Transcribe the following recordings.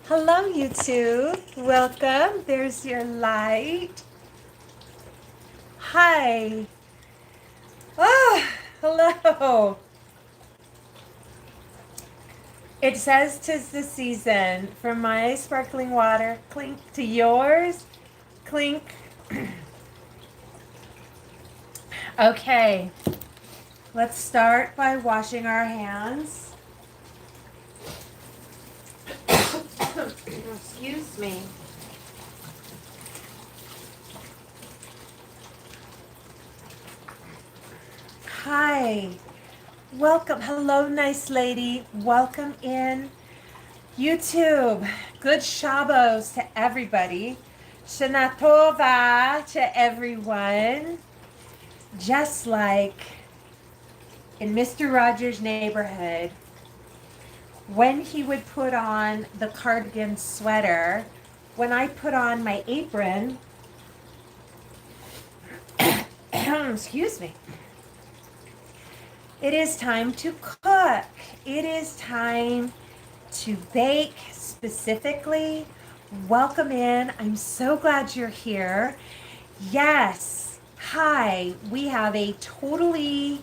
Hello, YouTube. Welcome. There's your light. Hi. Ah, hello. It says 'tis the season for my sparkling water. Clink to yours. Clink. Okay. Let's start by washing our hands. Excuse me. Hi. Welcome. Hello, nice lady. Welcome in. YouTube. Good Shabbos to everybody. Shana Tova to everyone. Just like in Mr. Rogers' Neighborhood, when he would put on the cardigan sweater, when I put on my apron, excuse me, it is time to cook. It is time to bake specifically. Welcome in. I'm so glad you're here. Yes. Hi. We have a totally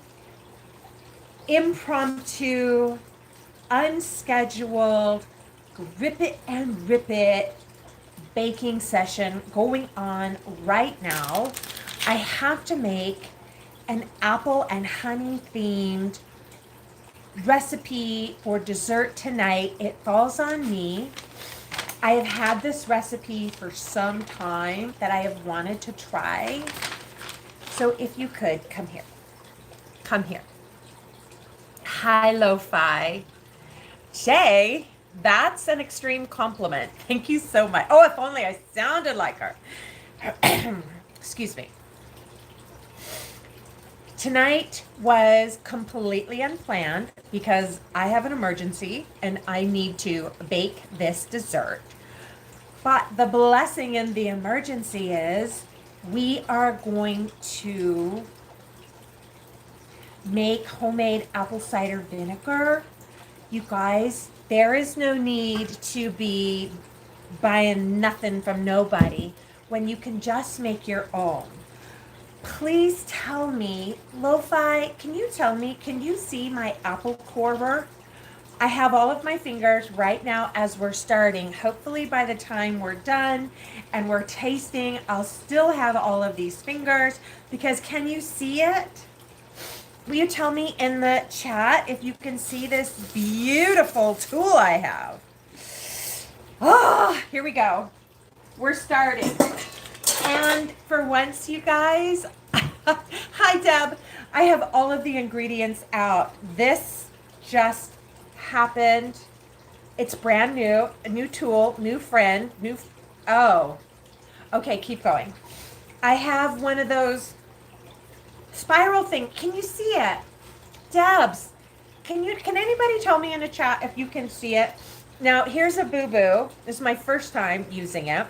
impromptu, unscheduled, grip it and rip it baking session going on right now. I have to make an apple and honey themed recipe for dessert tonight. It falls on me. I have had this recipe for some time that I have wanted to try. So if you could, come here. Come here. Hi, Lo-Fi. Shay, that's an extreme compliment. Thank you so much. Oh, if only I sounded like her. Excuse me. Tonight was completely unplanned because I have an emergency and I need to bake this dessert. But the blessing in the emergency is we are going to make homemade apple cider vinegar. You guys, there is no need to be buying nothing from nobody when you can just make your own. Please tell me, Lo-Fi, can you tell me, can you see my apple corer? I have all of my fingers right now as we're starting. Hopefully by the time we're done and we're tasting, I'll still have all of these fingers because can you see it? Will you tell me in the chat if you can see this beautiful tool I have? Oh, here we go. We're starting. And for once, you guys, hi Deb, I have all of the ingredients out. This just happened. It's brand new, a new tool, new friend, oh, okay, keep going. I have one of those spiral thing. Can you see it? Debs, can anybody tell me in the chat if you can see it? Now, here's a boo-boo. This is my first time using it.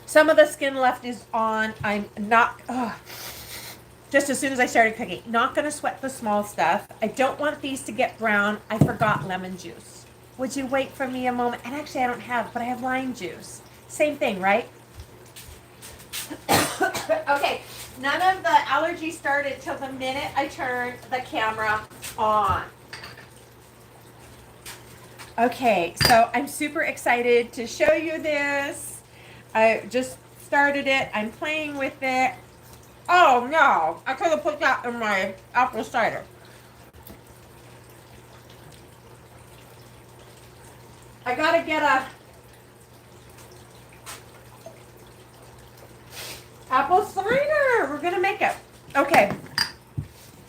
Some of the skin left is on. I'm not, just as soon as I started cooking, not going to sweat the small stuff. I don't want these to get brown. I forgot lemon juice. Would you wait for me a moment? And actually I don't have, but I have lime juice. Same thing, right? Okay, none of the allergy started till the minute I turned the camera on. Okay, so I'm super excited to show you this. I just started it. I'm playing with it. Oh no, I could have put that in my apple cider. I gotta get a apple cider. We're gonna make it. Okay,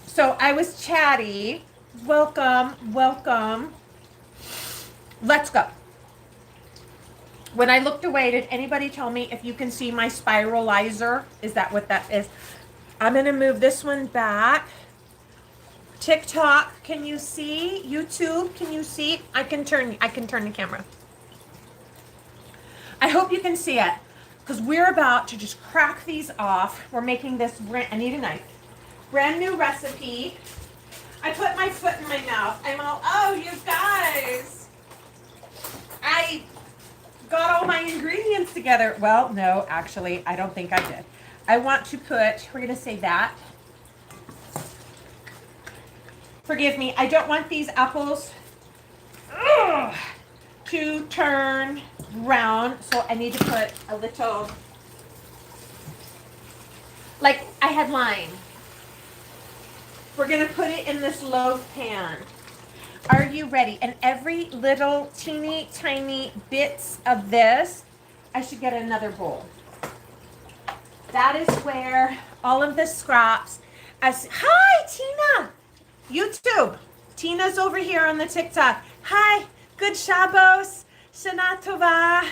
so I was chatty. Welcome, welcome. Let's go. When I looked away, did anybody tell me if you can see my spiralizer? Is that what that is? I'm going to move this one back. TikTok, can you see? YouTube, can you see? I can turn the camera. I hope you can see it because we're about to just crack these off. We're making this I need a knife. Brand new recipe. I put my foot in my mouth. I'm all, oh, you guys. together. Well, no, actually, I don't think I did. I want to put, we're going to say that. Forgive me, I don't want these apples to turn brown, so I need to put a little, like I had lime. We're going to put it in this loaf pan. Are you ready? And every little teeny tiny bits of this, I should get another bowl. That is where all of the scraps, hi Tina, YouTube. Tina's over here on the TikTok. Hi, good Shabbos, Shana Tova.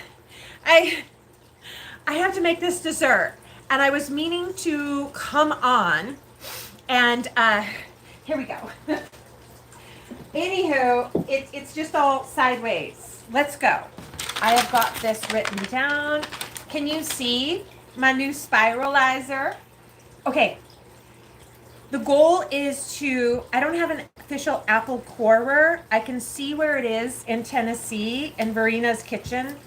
I have to make this dessert, and I was meaning to come on, and here we go. Anywho, it's just all sideways. Let's go. I have got this written down. Can you see my new spiralizer? Okay. The goal is to, I don't have an official apple corer. I can see where it is in Tennessee in Verina's kitchen,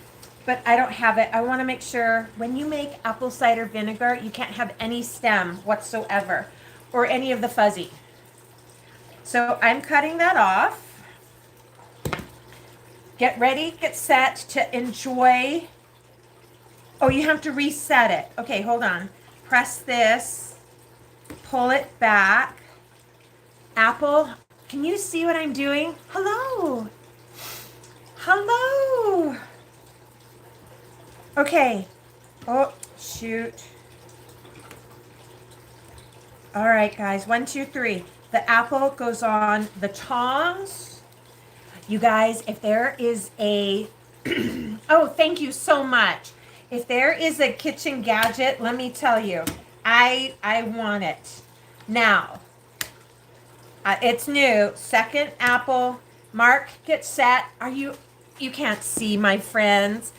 but I don't have it. I want to make sure when you make apple cider vinegar, you can't have any stem whatsoever or any of the fuzzy. So I'm cutting that off. Get ready, get set to enjoy. Oh, you have to reset it. Okay, hold on. Press this, pull it back. Apple, can you see what I'm doing? Hello. Hello. Okay. Oh, shoot. All right, guys, 1, 2, 3. The apple goes on the tongs. You guys, if there is a, oh, thank you so much. If there is a kitchen gadget, let me tell you, I want it. Now, it's new. Second apple. Mark, get set. You can't see, my friends.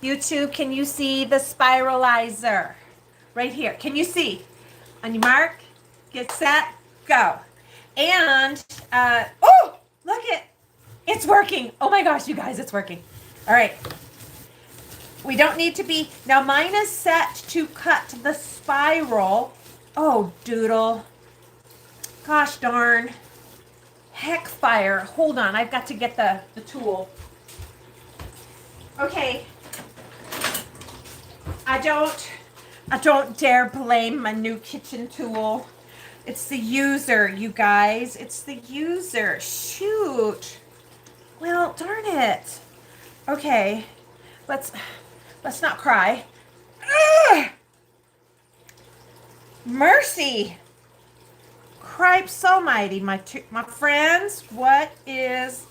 YouTube, can you see the spiralizer? Right here. Can you see? On your mark, get set, go. And, oh, look it's working. Oh my gosh, you guys, it's working. All right. We don't need to be, now mine is set to cut the spiral. Oh, doodle. Gosh darn. Heck fire. Hold on, I've got to get the tool. Okay. I don't dare blame my new kitchen tool. It's the user, you guys. It's the user. Shoot. Well, darn it. Okay. Let's not cry. Ugh! Mercy. Cripes almighty, my friends. What is...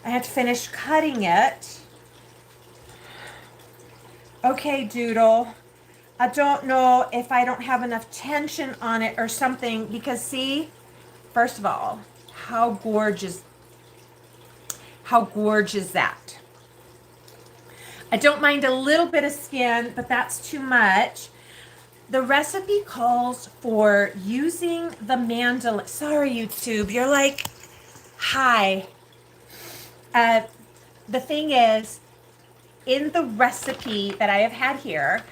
I have to finish cutting it. Okay, Doodle. I don't know if I don't have enough tension on it or something, because see, first of all, how gorgeous that. I don't mind a little bit of skin, but that's too much. The recipe calls for using the mandoline. Sorry, YouTube, you're like, hi. The thing is, in the recipe that I have had here,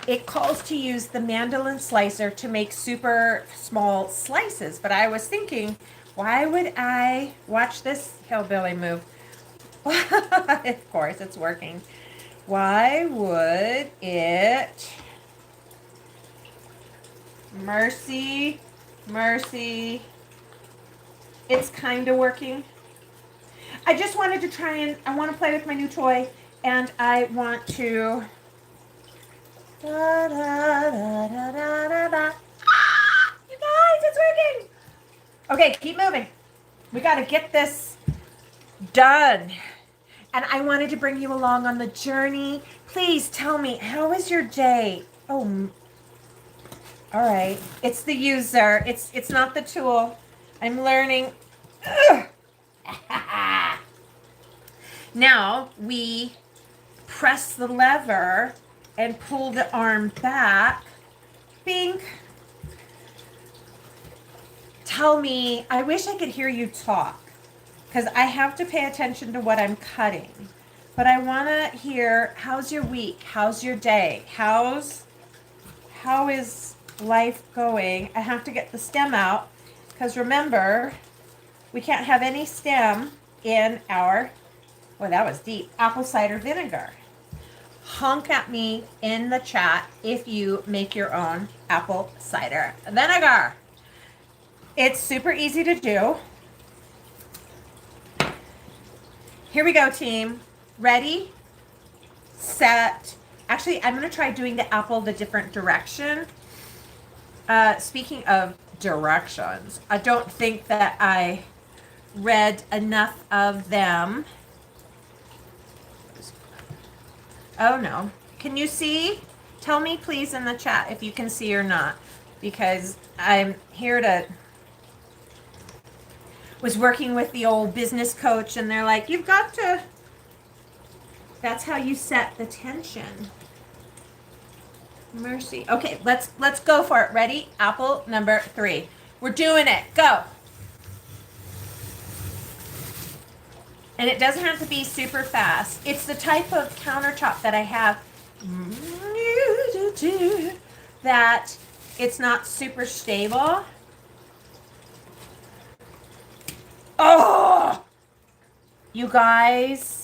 it calls to use the mandoline slicer to make super small slices. But I was thinking, why would I watch this hillbilly move? Of course, it's working. Why would it? Mercy, mercy. It's kind of working. I just wanted to try and, I want to play with my new toy, and I want to... Da, da, da, da, da, da. Ah, you guys, it's working. Okay, keep moving. We got to get this done. And I wanted to bring you along on the journey. Please tell me, how was your day? Oh, all right. It's the user. It's not the tool. I'm learning. Now we press the lever and pull the arm back. Bink. Tell me, I wish I could hear you talk, because I have to pay attention to what I'm cutting. But I want to hear, how's your week? How's your day? How is life going? I have to get the stem out because remember, we can't have any stem in our, well, that was deep, apple cider vinegar. Honk at me in the chat if you make your own apple cider vinegar. It's super easy to do. Here we go, team. Ready, set. Actually, I'm going to try doing the apple the different direction. Speaking of directions, I don't think that I read enough of them. Oh no. Can you see? Tell me please in the chat if you can see or not, because I'm here to, was working with the old business coach and they're like, you've got to, that's how you set the tension. Mercy. Okay, let's go for it. Ready? Apple number 3. We're doing it. Go. And it doesn't have to be super fast. It's the type of countertop that I have that it's not super stable. Oh, you guys.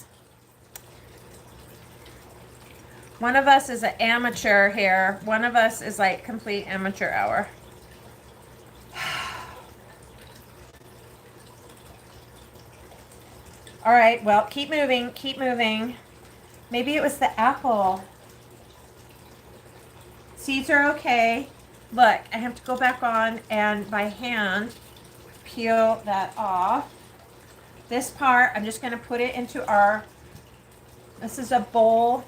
One of us is an amateur here. One of us is like complete amateur hour. All right, well, keep moving, keep moving. Maybe it was the apple. Seeds are okay. Look, I have to go back on and by hand peel that off. This part, I'm just gonna put it into our, this is a bowl.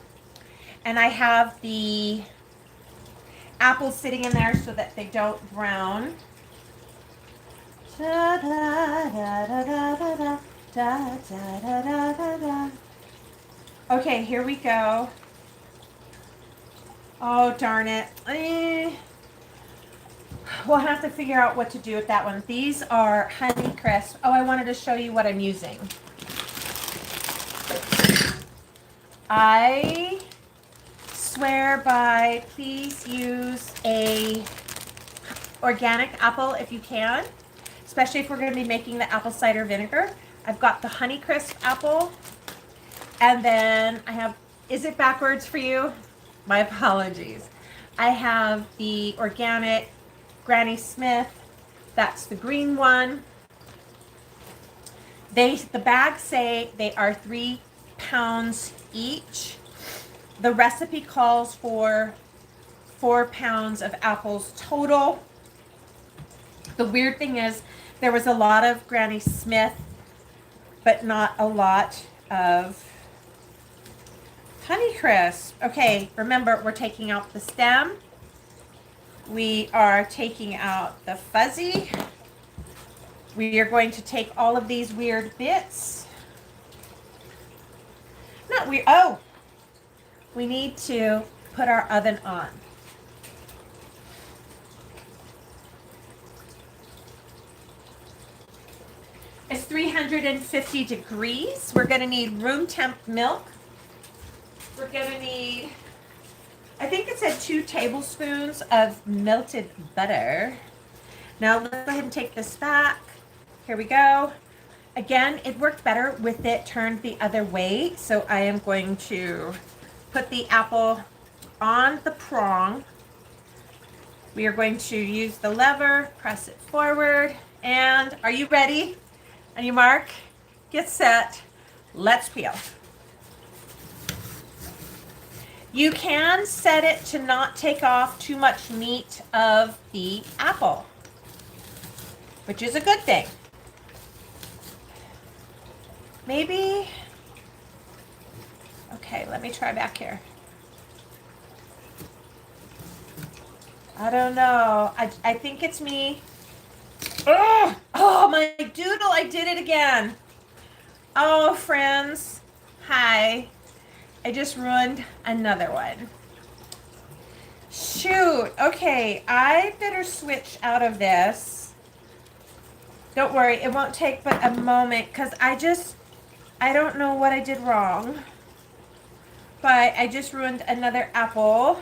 And I have the apples sitting in there so that they don't brown. Da, da, da, da, da, da, da, da, da, da, da. Okay, here we go. Oh, darn it. We'll have to figure out what to do with that one. These are Honeycrisp. Oh, I wanted to show you what I'm using. I swear by, please use a organic apple if you can, especially if we're going to be making the apple cider vinegar. I've got the Honeycrisp apple, and then I have, is it backwards for you? My apologies. I have the organic Granny Smith, that's the green one. The bags say they are 3 pounds each. The recipe calls for 4 pounds of apples total. The weird thing is there was a lot of Granny Smith, but not a lot of Honeycrisp. Okay, remember we're taking out the stem. We are taking out the fuzzy. We are going to take all of these weird bits. Not weird. Oh, we need to put our oven on. It's 350 degrees. We're going to need room temp milk. We're going to need, I think it said 2 tablespoons of melted butter. Now let's go ahead and take this back. Here we go. Again, it worked better with it turned the other way. So I am going to put the apple on the prong. We are going to use the lever, press it forward. And are you ready? On your mark, get set, let's peel. You can set it to not take off too much meat of the apple, which is a good thing. Maybe, okay, let me try back here. I don't know, I think it's me. Ugh! Oh, my doodle, I did it again. Oh, friends, hi. I just ruined another one. Shoot, okay, I better switch out of this. Don't worry, it won't take but a moment because I don't know what I did wrong. but I just ruined another apple.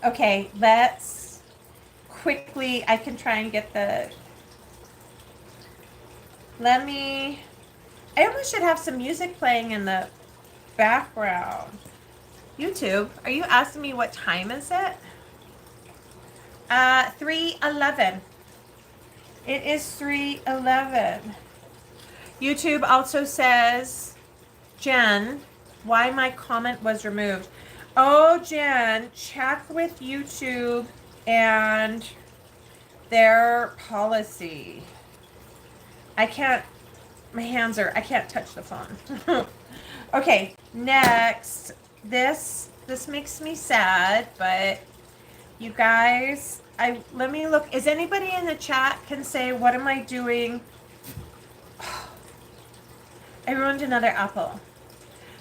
Okay, let's quickly, I can try and get the, I almost should have some music playing in the background. YouTube, are you asking me what time is it? 3:11. It is 3:11. YouTube also says, Jen, why my comment was removed. Oh, Jen, check with YouTube and their policy. I can't touch the phone. Okay, next. This makes me sad, but you guys, let me look. Is anybody in the chat can say, what am I doing? I ruined another apple.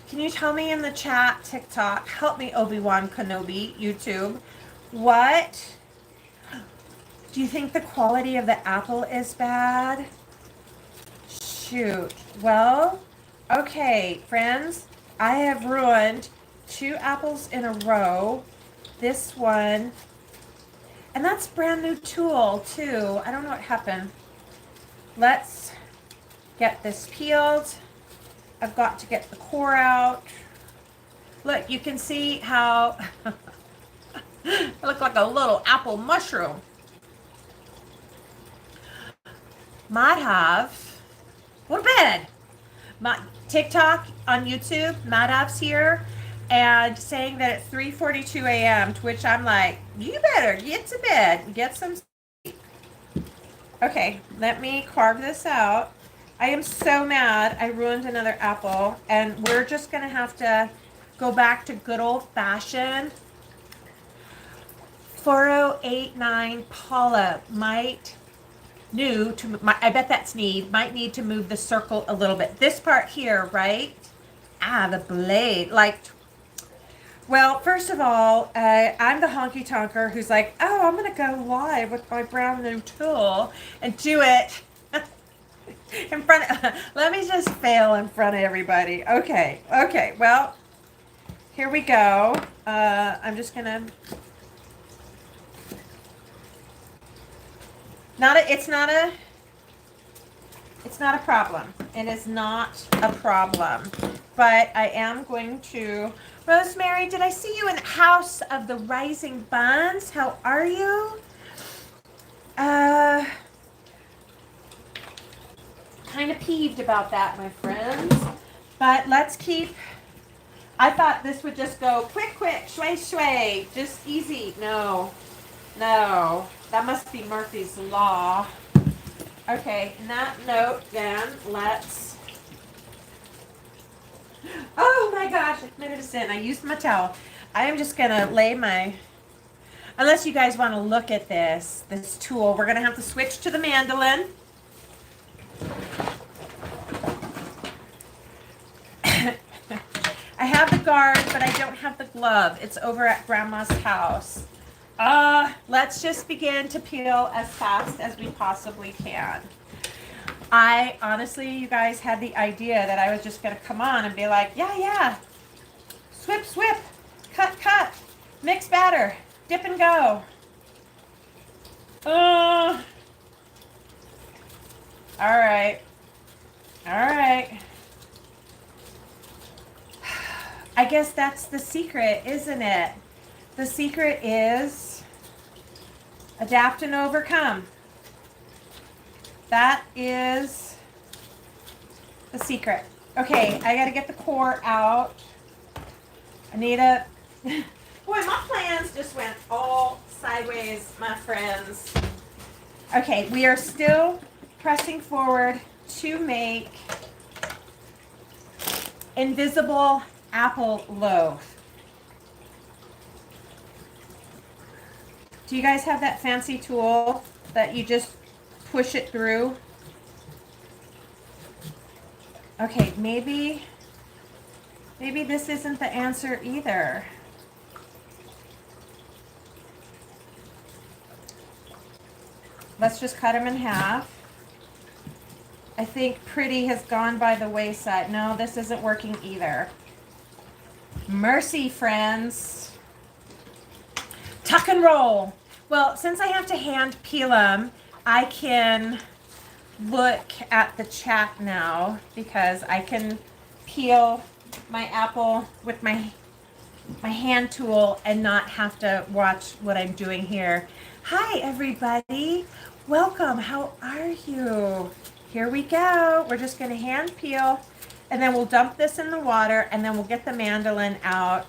Can you tell me in the chat, TikTok, help me, Obi-Wan Kenobi, YouTube, what do you think the quality of the apple is bad? Shoot. Well, okay, friends, I have ruined 2 apples in a row. This one, and that's brand new tool too. I don't know what happened. Let's get this peeled. I've got to get the core out. Look, you can see how I look like a little apple mushroom. Might have, go to bed. My TikTok on YouTube, Madhav's here and saying that it's 3:42 a.m. to which I'm like, you better get to bed and get some sleep. Okay, let me carve this out. I am so mad I ruined another apple, and we're just gonna have to go back to good old fashioned. 4089 Paula might I bet that's might need to move the circle a little bit. This part here, right? The blade, like, well, first of all, I'm the honky tonker who's like, oh, I'm gonna go live with my brand new tool and do it in front of, let me just fail in front of everybody. Okay, well, here we go. I'm just gonna, it's not a problem. It is not a problem. But I am going to, Rosemary, did I see you in House of the Rising Buns? How are you? Kind of peeved about that, my friends. But let's keep, I thought this would just go quick, shway, shway, just easy. No, that must be Murphy's Law. Okay, in that note, then, let's, oh my gosh, I committed a sin. I used my towel. I am just going to lay my, unless you guys want to look at this tool, we're going to have to switch to the mandolin. I have the guard, but I don't have the glove. It's over at Grandma's house. Let's just begin to peel as fast as we possibly can. I honestly, you guys had the idea that I was just going to come on and be like, yeah, swip, cut, mix batter, dip and go. All right. I guess that's the secret, isn't it? The secret is adapt and overcome. That is the secret. Okay, I got to get the core out. I need a... Boy, my plans just went all sideways, my friends. Okay, we are still pressing forward to make invisible apple loaf. Do you guys have that fancy tool that you just push it through? Okay, maybe this isn't the answer either. Let's just cut them in half. I think pretty has gone by the wayside. No, this isn't working either. Mercy, friends. Tuck and roll. Well, since I have to hand peel them, I can look at the chat now because I can peel my apple with my hand tool and not have to watch what I'm doing here. Hi, everybody. Welcome. How are you? Here we go. We're just going to hand peel, and then we'll dump this in the water, and then we'll get the mandoline out.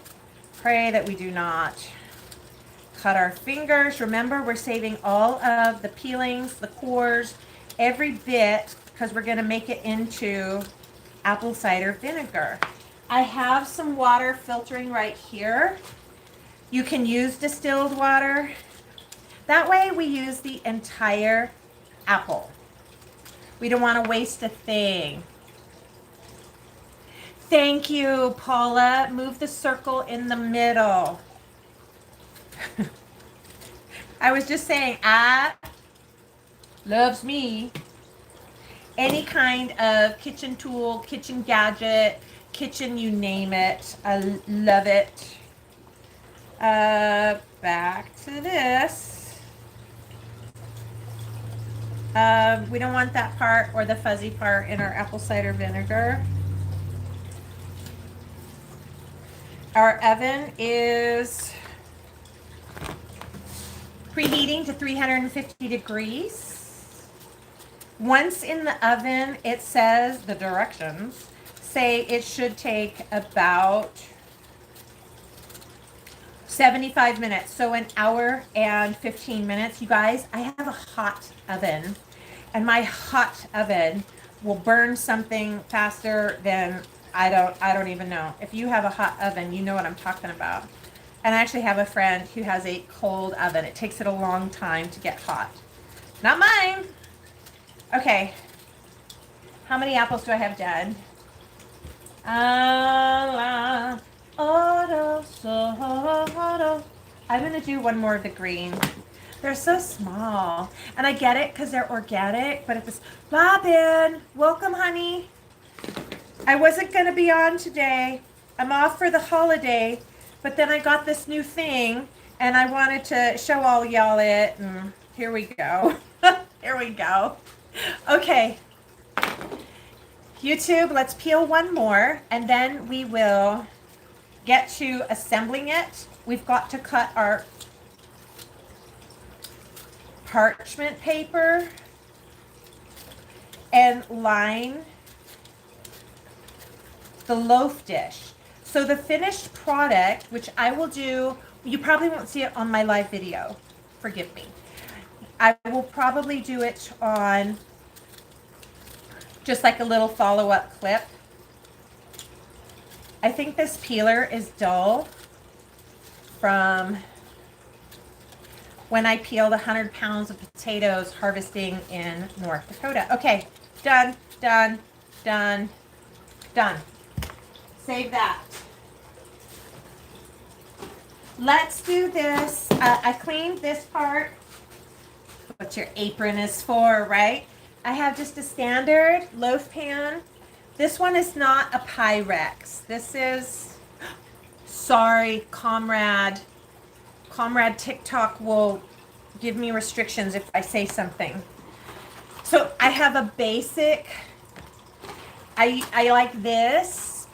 Pray that we do not cut our fingers. Remember, we're saving all of the peelings, the cores, every bit, because we're going to make it into apple cider vinegar. I have some water filtering right here. You can use distilled water. That way we use the entire apple. We don't want to waste a thing. Thank you, Paula. Move the circle in the middle. I was just saying, loves me. Any kind of kitchen tool, kitchen gadget, kitchen, you name it. I love it. Back to this. We don't want that part or the fuzzy part in our apple cider vinegar. Our oven is preheating to 350 degrees. Once in the oven, it says, the directions say it should take about 75 minutes, so an hour and 15 minutes. You guys, I have a hot oven, and my hot oven will burn something faster than I don't even know. If you have a hot oven, you know what I'm talking about. And I actually have a friend who has a cold oven. It takes it a long time to get hot. Not mine. Okay. How many apples do I have done? I'm going to do one more of the green. They're so small. And I get it because they're organic, but it's Robin, welcome, honey. I wasn't going to be on today. I'm off for the holiday, but then I got this new thing, and I wanted to show all y'all it, and here we go. Here we go. Okay. YouTube, let's peel one more, and then we will get to assembling it. We've got to cut our parchment paper and line the loaf dish. So the finished product, which I will do, you probably won't see it on my live video. Forgive me. I will probably do it on just like a little follow-up clip. I think this peeler is dull from when I peeled 100 pounds of potatoes harvesting in North Dakota. Okay, done, done, done, done. Save that. Let's do this. I cleaned this part. What your apron is for, right? I have just a standard loaf pan. This one is not a Pyrex. This is, sorry, Comrade. Comrade TikTok will give me restrictions if I say something. So I have a basic, I like this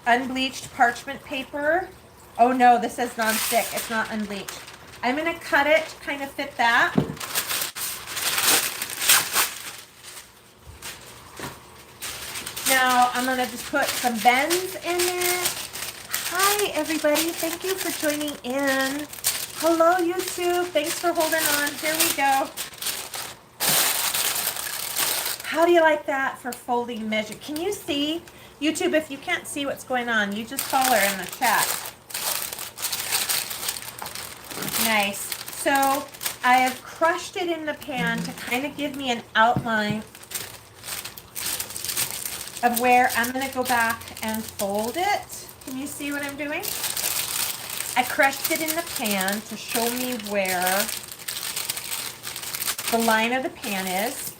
unbleached parchment paper. Oh no, this says non-stick. It's not unbleached. I'm going to cut it to kind of fit that. Now I'm going to just put some bends in it. Hi everybody, thank you for joining in. Hello YouTube, thanks for holding on. Here we go. How do you like that for folding measure? Can you see? YouTube, if you can't see what's going on, you just holler in the chat. Nice. So I have crushed it in the pan to kind of give me an outline of where I'm going to go back and fold it. Can you see what I'm doing? I crushed it in the pan to show me where the line of the pan is.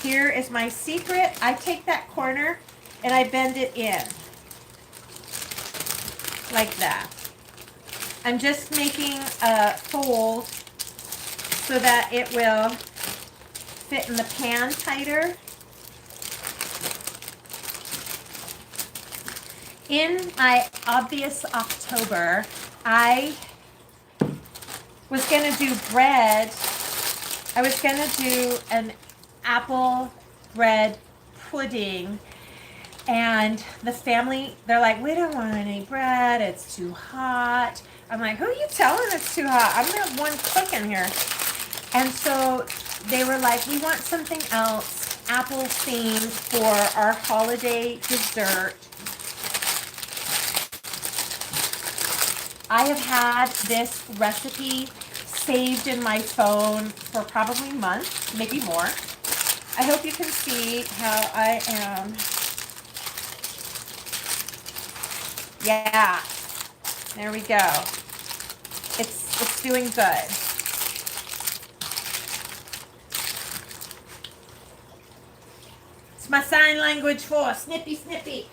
here is my secret. I take that corner and I bend it in like that. I'm just making a fold so that it will fit in the pan tighter. In my obvious October, I was going to do bread. I was going to do an apple bread pudding. And the family, they're like, we don't want any bread. It's too hot. I'm like, who are you telling it's too hot? I'm the one cooking here. And so they were like, we want something else, apple themed for our holiday dessert. I have had this recipe saved in my phone for probably months, maybe more. I hope you can see how I am. Yeah, there we go. It's doing good. It's my sign language for snippy, snippy.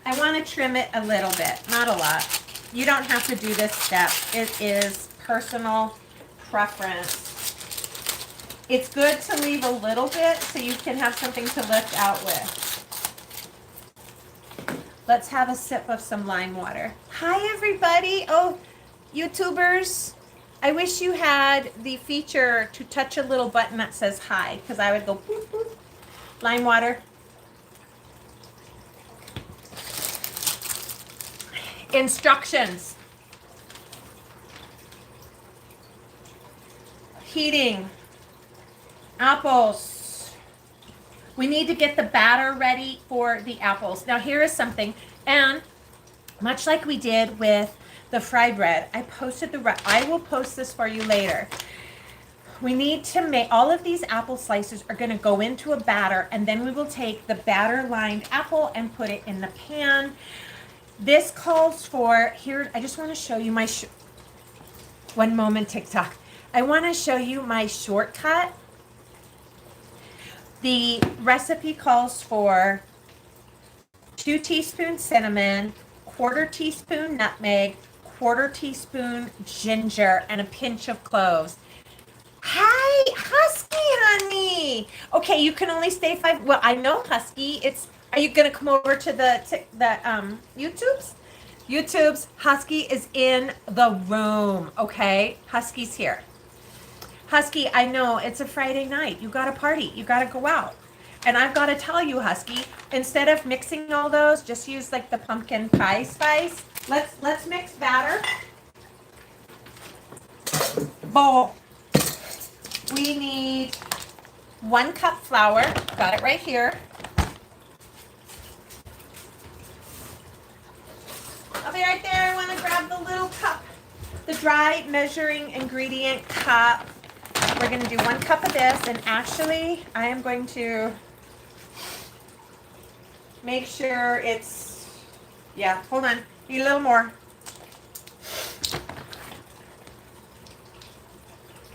I want to trim it a little bit, not a lot. You don't have to do this step. It is personal preference. It's good to leave a little bit so you can have something to lift out with. Let's have a sip of some lime water. Hi, everybody. Oh, YouTubers. I wish you had the feature to touch a little button that says hi, because I would go boop, boop. Lime water. Instructions. Heating. Apples. We need to get the batter ready for the apples. Now here is something, and much like we did with the fry bread, I will post this for you later. We need to make, all of these apple slices are going to go into a batter, and then we will take the batter lined apple and put it in the pan. This calls for, here, I just want to show you my, one moment TikTok. I want to show you my shortcut. The recipe calls for 2 teaspoons cinnamon, 1/4 teaspoon nutmeg, 1/4 teaspoon ginger, and a pinch of cloves. Hi, Husky, honey. Okay, you can only stay 5. Well, I know Husky. Are you gonna come over to the YouTubes? YouTubes. Husky is in the room. Okay, Husky's here. Husky, I know it's a Friday night. You got to party. You got to go out. And I've got to tell you, Husky, instead of mixing all those, just use like the pumpkin pie spice. Let's mix batter. Bowl. We need 1 cup flour. Got it right here. I'll be right there. I want to grab the little cup, the dry measuring ingredient cup. We're going to do 1 cup of this, and actually I am going to make sure it's, yeah, hold on, need a little more.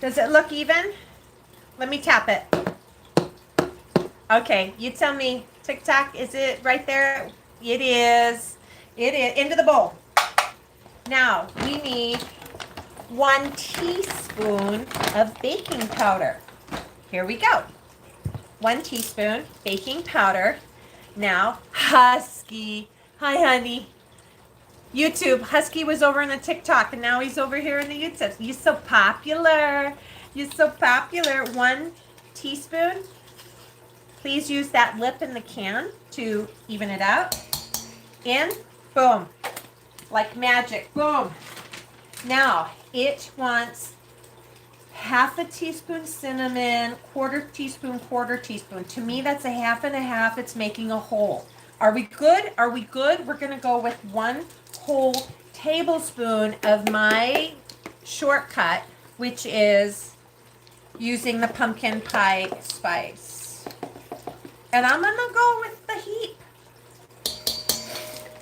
Does it look even? Let me tap it. Okay, you tell me, TikTok, is it right there? It is. It is. Into the bowl. Now, we need 1 teaspoon of baking powder. Here we go. 1 teaspoon baking powder. Now, Husky. Hi, honey. YouTube. Husky was over in the TikTok, and now he's over here in the YouTube. You're so popular. You're so popular. 1 teaspoon. Please use that lip in the can to even it out. In. Boom. Like magic. Boom. Now, it wants 1/2 teaspoon cinnamon, 1/4 teaspoon, 1/4 teaspoon. To me, that's a 1/2 and a 1/2. It's making a whole. Are we good? Are we good? We're going to go with 1 whole tablespoon of my shortcut, which is using the pumpkin pie spice. And I'm going to go with the heap.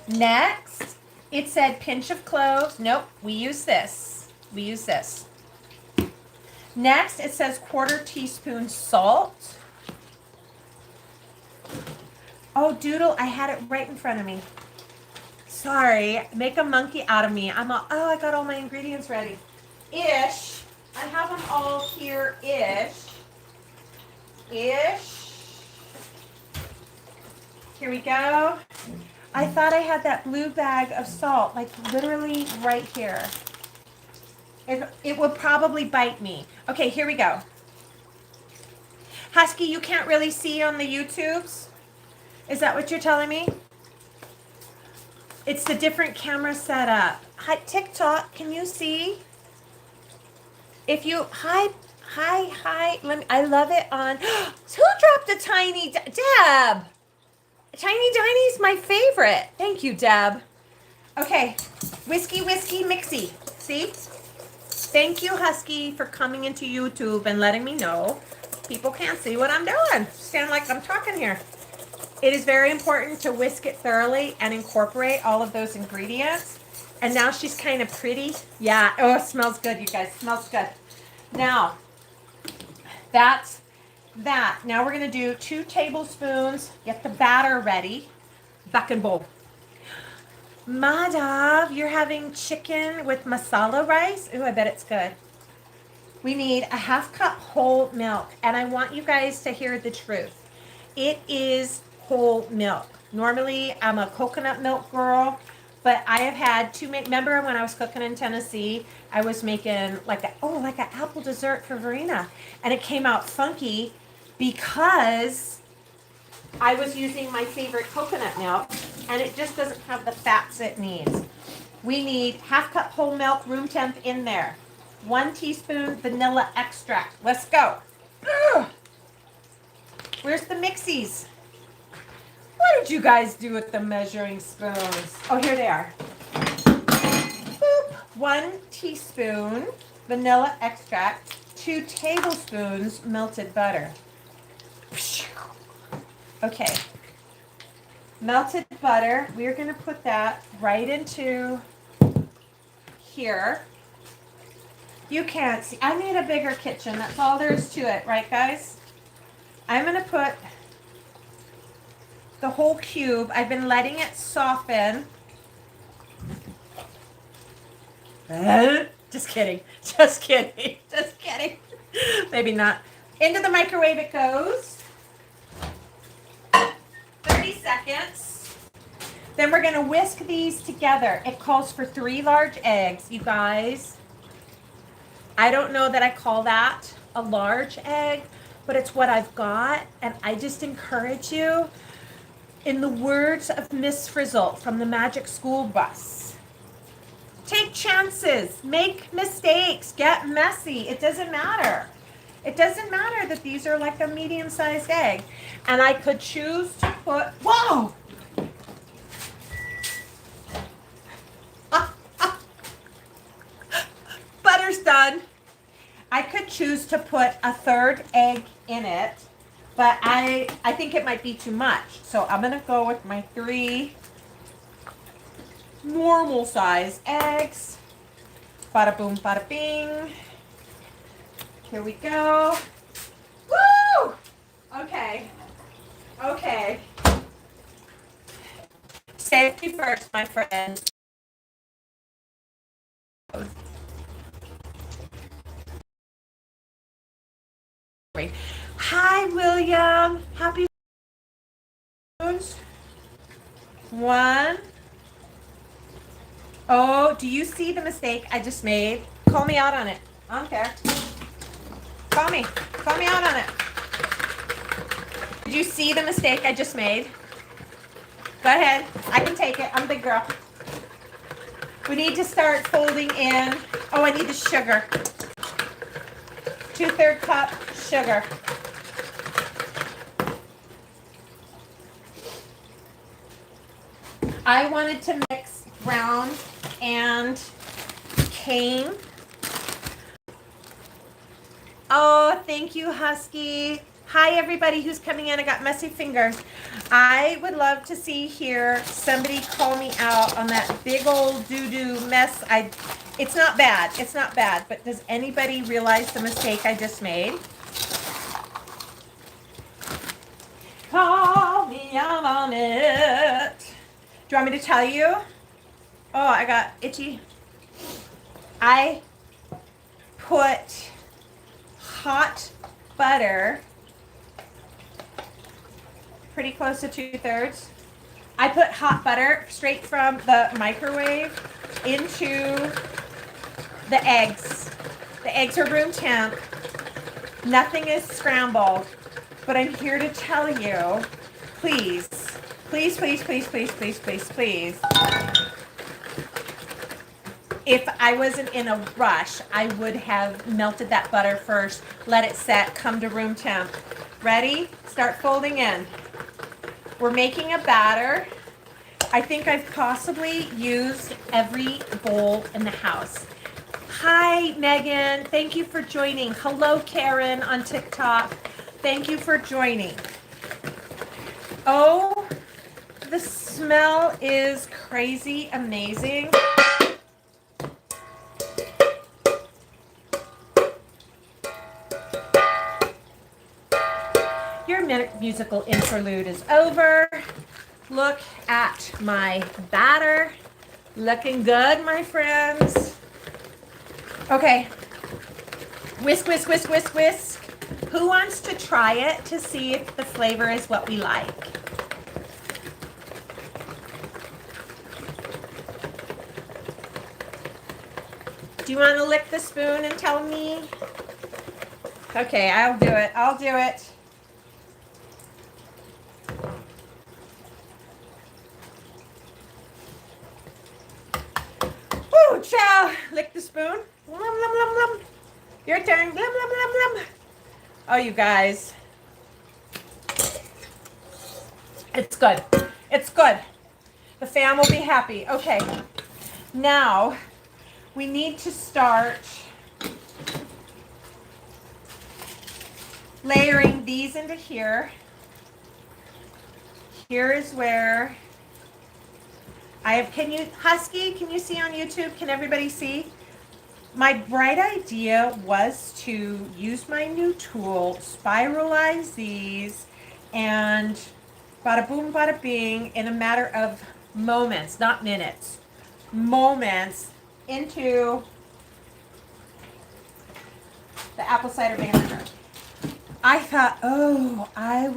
Next, it said pinch of cloves. Nope, we use this. We use this. Next, it says 1/4 teaspoon salt. Oh, Doodle, I had it right in front of me. Sorry, make a monkey out of me. I got all my ingredients ready. Ish. I have them all here, ish. Here we go. I thought I had that blue bag of salt, like literally right here. It would probably bite me. Okay, here we go. Husky, you can't really see on the YouTubes? Is that what you're telling me? It's the different camera setup. Hi, TikTok, can you see? If you, hi, I love it on, who dropped a tiny, Deb? Tiny Diny's my favorite. Thank you, Deb. Okay, whiskey, mixy. See? Thank you, Husky, for coming into YouTube and letting me know. People can't see what I'm doing. Sound like I'm talking here. It is very important to whisk it thoroughly and incorporate all of those ingredients. And now she's kind of pretty. Yeah. Oh, it smells good, you guys. Smells good. Now, that's that. Now we're going to do 2 tablespoons. Get the batter ready. Bucking bowl. Madhav, you're having chicken with masala rice? Ooh, I bet it's good. We need a 1/2 cup whole milk. And I want you guys to hear the truth. It is whole milk. Normally, I'm a coconut milk girl, but I have had to make, remember when I was cooking in Tennessee, I was making like an apple dessert for Verena. And it came out funky because I was using my favorite coconut milk, and it just doesn't have the fats it needs. We need 1/2 cup whole milk, room temp in there. 1 teaspoon vanilla extract. Let's go. Ugh. Where's the mixies? What did you guys do with the measuring spoons? Oh, here they are. Boop. 1 teaspoon vanilla extract, 2 tablespoons melted butter. Okay. Melted butter, we're going to put that right into here. You can't see. I need a bigger kitchen. That's all there is to it, right, guys? I'm going to put the whole cube. I've been letting it soften. Just kidding. Just kidding. Just kidding. Maybe not. Into the microwave it goes. 30 seconds. Then we're going to whisk these together. It calls for 3 large eggs, you guys. I don't know that I call that a large egg, but it's what I've got. And I just encourage you, in the words of Miss Frizzle from the Magic School Bus, take chances, make mistakes, get messy. It doesn't matter. It doesn't matter that these are like a medium-sized egg. And I could choose to put, whoa! Butter's done. I could choose to put a 3rd egg in it, but I think it might be too much. So I'm going to go with my 3 normal size eggs. Bada boom, bada bing. Here we go. Woo! Okay. Okay. Safety first, my friends. Hi, William. Happy spoons. 1. Oh, do you see the mistake I just made? Call me out on it. I don't care. Call me. Call me out on it. Did you see the mistake I just made? Go ahead. I can take it. I'm a big girl. We need to start folding in. Oh, I need the sugar. 2/3 cup sugar. I wanted to mix brown and cane. Oh, thank you, Husky. Hi, everybody who's coming in. I got messy fingers. I would love to hear somebody call me out on that big old doo-doo mess. It's not bad. It's not bad. But does anybody realize the mistake I just made? Call me out on it. Do you want me to tell you? Oh, I got itchy. I put hot butter, pretty close to 2/3. I put hot butter straight from the microwave into the eggs. The eggs are room temp. Nothing is scrambled. But I'm here to tell you, please, please, please, please, please, please, please, please. If I wasn't in a rush, I would have melted that butter first, let it set, come to room temp. Ready? Start folding in. We're making a batter. I think I've possibly used every bowl in the house. Hi, Megan. Thank you for joining. Hello, Karen on TikTok. Thank you for joining. Oh, the smell is crazy amazing. Your musical interlude is over. Look at my batter. Looking good, my friends. Okay. Whisk, whisk, whisk, whisk, whisk. Who wants to try it to see if the flavor is what we like? Do you want to lick the spoon and tell me? Okay, I'll do it. I'll do it. Woo, chow. Lick the spoon. Blum, blum, blum, blum. Your turn. Blum, blum, blum, blum. Oh, you guys. It's good. It's good. The fam will be happy. Okay. Now, we need to start layering these into here. Here is where I have, Husky, can you see on YouTube? Can everybody see? My bright idea was to use my new tool, spiralize these, and bada boom, bada bing, in a matter of moments, not minutes, moments, into the apple cider vinegar. I thought, oh, I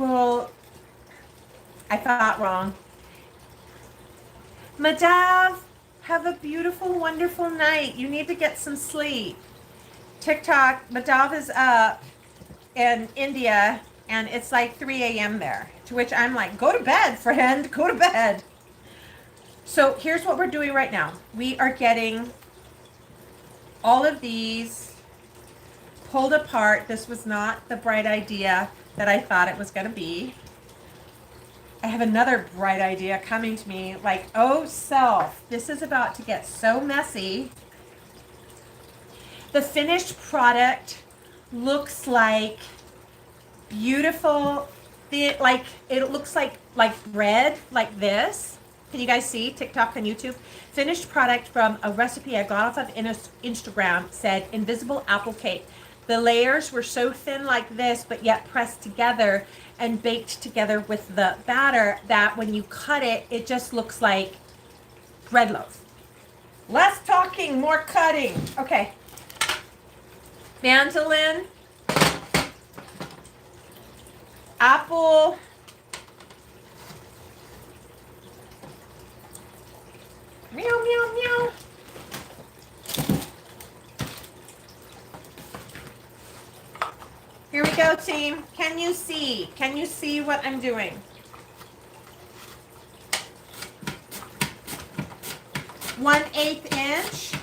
thought wrong. Madav, have a beautiful, wonderful night. You need to get some sleep. TikTok, Madav is up in India, and it's like 3 a.m. there. To which I'm like, go to bed, friend, go to bed. So here's what we're doing right now. We are getting all of these pulled apart. This was not the bright idea that I thought it was going to be. I have another bright idea coming to me, like, oh self, this is about to get so messy. The finished product looks like beautiful, like it looks like bread, like this. Can you guys see TikTok and YouTube? Finished product from a recipe I got off of Instagram, said invisible apple cake. The layers were so thin like this, but yet pressed together and baked together with the batter that when you cut it, it just looks like bread loaf. Less talking, more cutting. Okay. Mandoline. Apple. Meow, meow, meow. Here we go, team. Can you see? Can you see what I'm doing? 1/8 inch.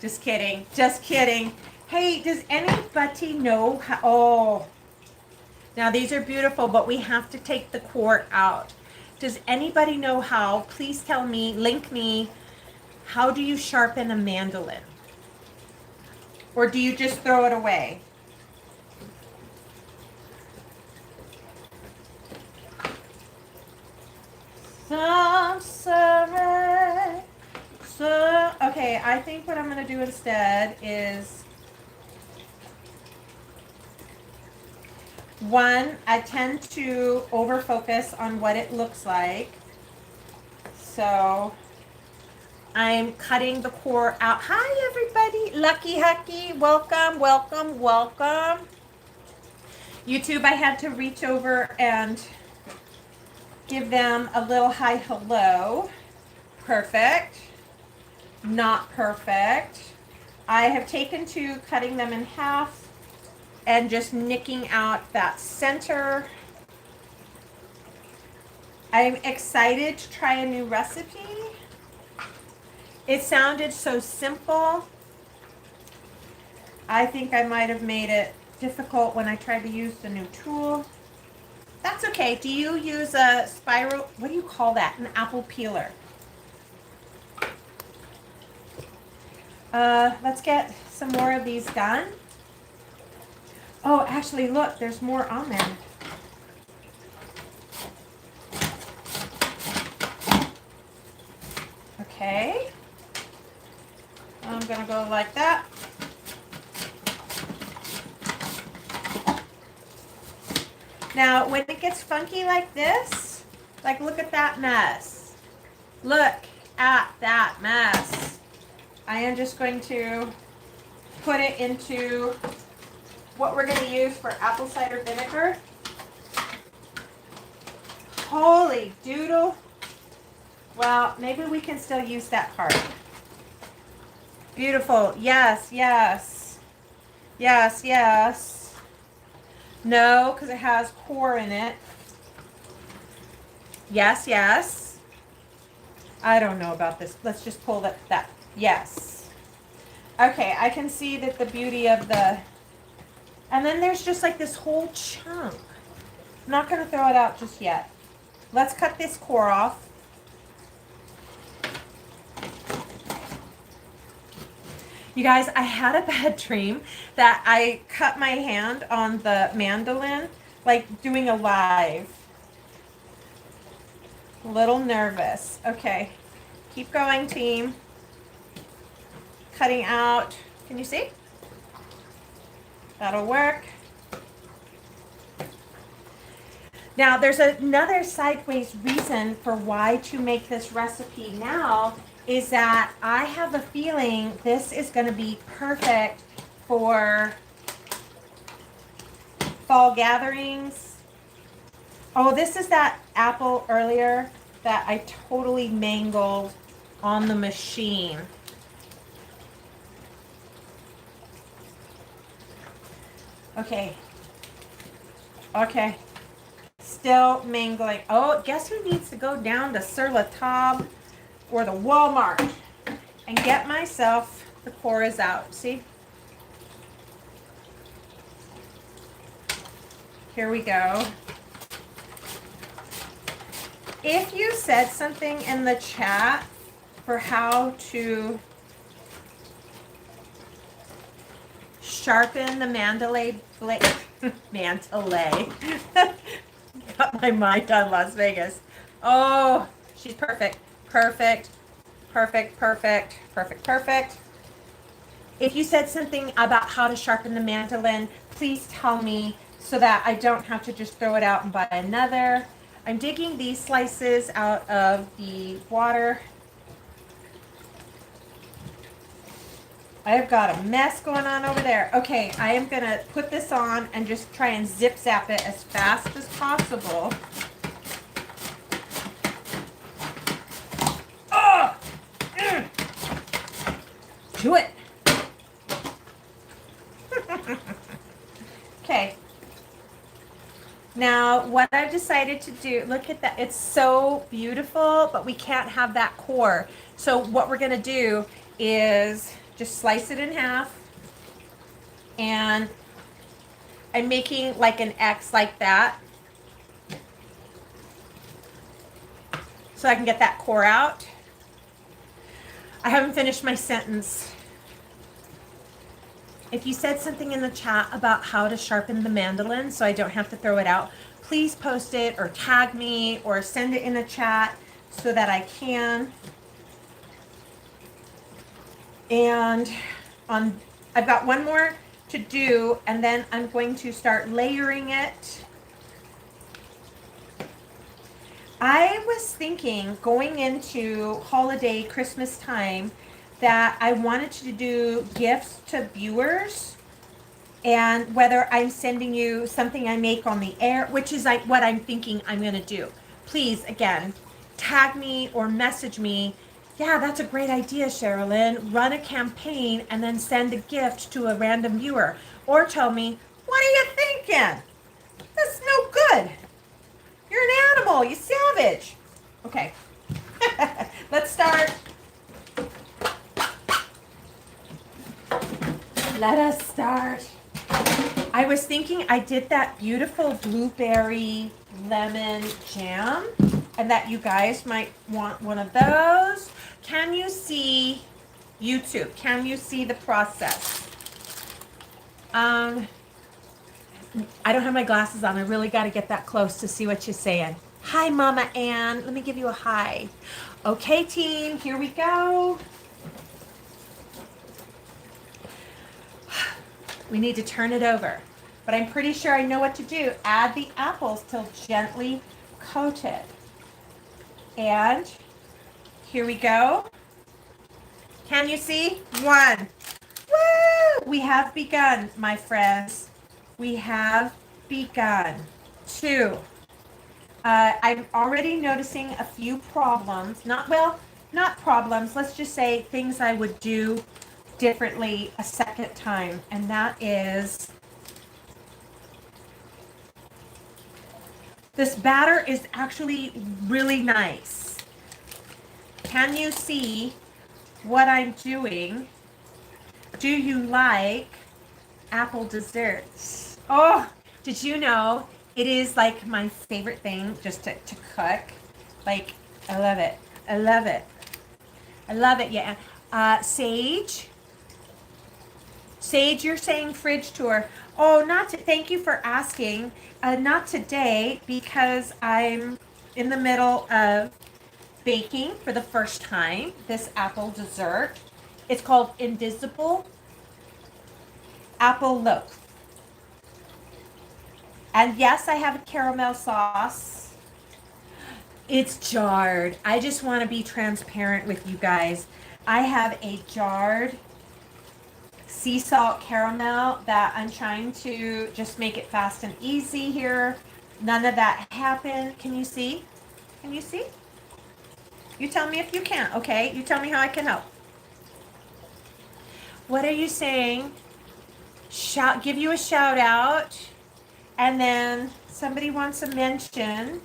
Just kidding. Just kidding. Hey, does anybody know how? Oh, now these are beautiful, but we have to take the core out. Does anybody know how? Please tell me, link me. How do you sharpen a mandolin? Or do you just throw it away? Some summer. So, okay, I think what I'm going to do instead is, one, I tend to over focus on what it looks like. So I'm cutting the core out. Hi, everybody. Lucky Hucky. Welcome, welcome, welcome. YouTube, I had to reach over and give them a little hi hello. Perfect. Not perfect. I have taken to cutting them in half and just nicking out that center. I'm excited to try a new recipe. It sounded so simple. I think I might have made it difficult when I tried to use the new tool. That's okay. Do you use a spiral, what do you call that? An apple peeler. Let's get some more of these done. Oh, actually, look, there's more on there. Okay. I'm going to go like that. Now, when it gets funky like this, like look at that mess. Look at that mess. I am just going to put it into what we're going to use for apple cider vinegar. Holy doodle. Well, maybe we can still use that part. Beautiful. Yes, yes. Yes, yes. No, because it has core in it. Yes, yes. I don't know about this. Let's just pull that. Yes. Okay, I can see that the beauty of the... And then there's just like this whole chunk. I'm not going to throw it out just yet. Let's cut this core off. You guys, I had a bad dream that I cut my hand on the mandoline, like doing a live. A little nervous. Okay, keep going, team. Cutting out. Can you see? That'll work. Now, there's another sideways reason for why to make this recipe now is that I have a feeling this is going to be perfect for fall gatherings. Oh, this is that apple earlier that I totally mangled on the machine. Okay. Okay. Still mangling. Oh, guess who needs to go down to Sur La Table or the Walmart and get myself, the core is out. See? Here we go. If you said something in the chat for how to sharpen the mandalay blade, mandalay. Got my mind on Las Vegas. Oh, she's perfect. Perfect. Perfect, perfect, perfect, perfect. If you said something about how to sharpen the mandolin, please tell me so that I don't have to just throw it out and buy another. I'm digging these slices out of the water. I've got a mess going on over there. Okay, I am going to put this on and just try and zip zap it as fast as possible. Oh! Do it. Okay. Now, what I've decided to do, look at that. It's so beautiful, but we can't have that core. So what we're going to do is just slice it in half. And I'm making like an X like that. So I can get that core out. I haven't finished my sentence. If you said something in the chat about how to sharpen the mandolin so I don't have to throw it out, please post it or tag me or send it in the chat so that I can. And I've got one more to do, and then I'm going to start layering it. I was thinking going into holiday Christmas time that I wanted to do gifts to viewers, and whether I'm sending you something I make on the air, which is like what I'm thinking I'm going to do. Please, again, tag me or message me. Yeah, that's a great idea, Sherilyn. Run a campaign and then send a gift to a random viewer. Or tell me, what are you thinking? That's no good. You're an animal, you savage. Okay, let's start. Let us start. I was thinking I did that beautiful blueberry lemon jam, and that you guys might want one of those. Can you see YouTube? Can you see the process? I don't have my glasses on. I really got to get that close to see what you're saying. Hi, Mama Ann. Let me give you a hi. Okay, team, here we go. We need to turn it over, but I'm pretty sure I know what to do. Add the apples till gently coated. And here we go. Can you see? 1. Woo! We have begun, my friends. We have begun. 2. I'm already noticing a few problems. Not problems. Let's just say things I would do differently a second time. And that is, this batter is actually really nice. Can you see what I'm doing? Do you like apple desserts? Oh, did you know it is like my favorite thing just to cook? Like, I love it. I love it. I love it, yeah. Sage. Sage, you're saying fridge tour. Oh, thank you for asking. Not today, because I'm in the middle of baking for the first time this apple dessert. It's called Invisible Apple Loaf. And yes, I have a caramel sauce. It's jarred. I just want to be transparent with you guys. I have a jarred sea salt caramel that I'm trying to just make it fast and easy here. None of that happened. Can you see? Can you see? You tell me if you can, okay? You tell me how I can help. What are you saying? Give you a shout out, and then somebody wants a mention.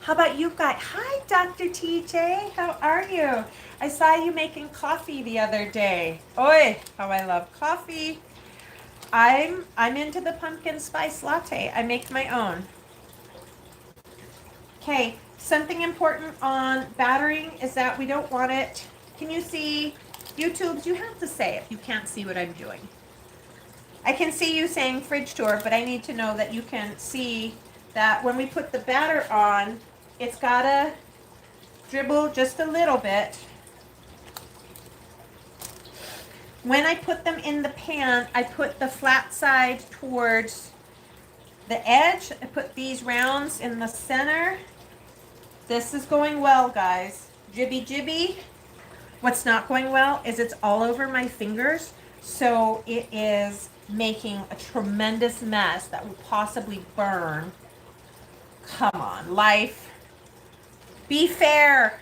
How about you guys? Hi, Dr. TJ. How are you? I saw you making coffee the other day. Oi, how I love coffee. I'm into the pumpkin spice latte. I make my own. Okay, something important on battering is that we don't want it. Can you see? YouTubes, you have to say if you can't see what I'm doing. I can see you saying fridge tour, but I need to know that you can see that when we put the batter on, it's gotta dribble just a little bit. When I put them in the pan, I put the flat side towards the edge. I put these rounds in the center. This is going well, guys. Jibby jibby. What's not going well is it's all over my fingers, so it is making a tremendous mess that will possibly burn. Come on, life. Be fair.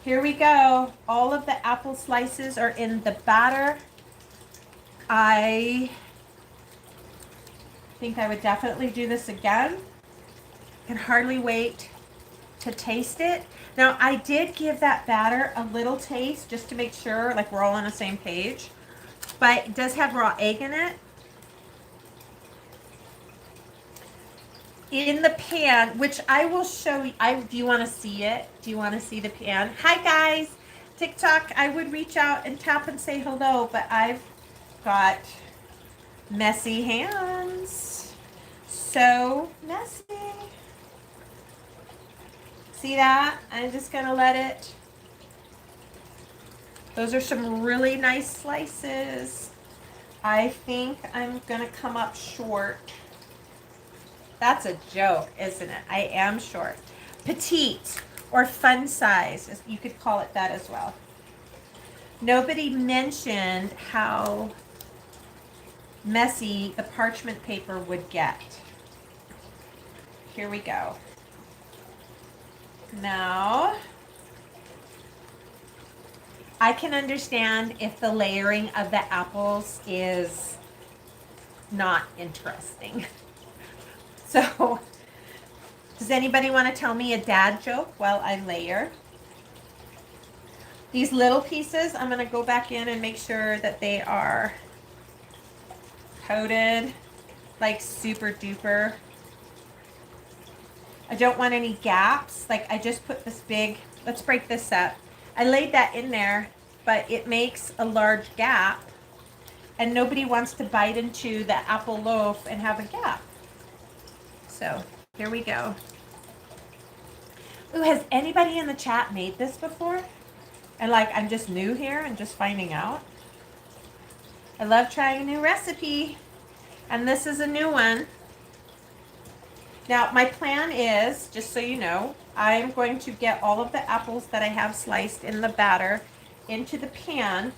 Here we go. All of the apple slices are in the batter. I think I would definitely do this again. Can hardly wait to taste it. Now, I did give that batter a little taste just to make sure like we're all on the same page, but it does have raw egg in it. In the pan, which I will show you. Do you want to see it? Do you want to see the pan? Hi guys, TikTok, I would reach out and tap and say hello, but I've got messy hands. So messy. See that? I'm just gonna let it. Those are some really nice slices. I think I'm gonna come up short. That's a joke, isn't it? I am short. Petite or fun size, you could call it that as well. Nobody mentioned how messy the parchment paper would get. Here we go. Now, I can understand if the layering of the apples is not interesting. So, does anybody want to tell me a dad joke while I layer? These little pieces, I'm going to go back in and make sure that they are coated like super duper. I don't want any gaps. Like I just put this big, let's break this up. I laid that in there, but it makes a large gap and nobody wants to bite into the apple loaf and have a gap. So here we go. Ooh, has anybody in the chat made this before? And like, I'm just new here and just finding out. I love trying a new recipe. And this is a new one. Now, my plan is, just so you know, I'm going to get all of the apples that I have sliced in the batter into the pan.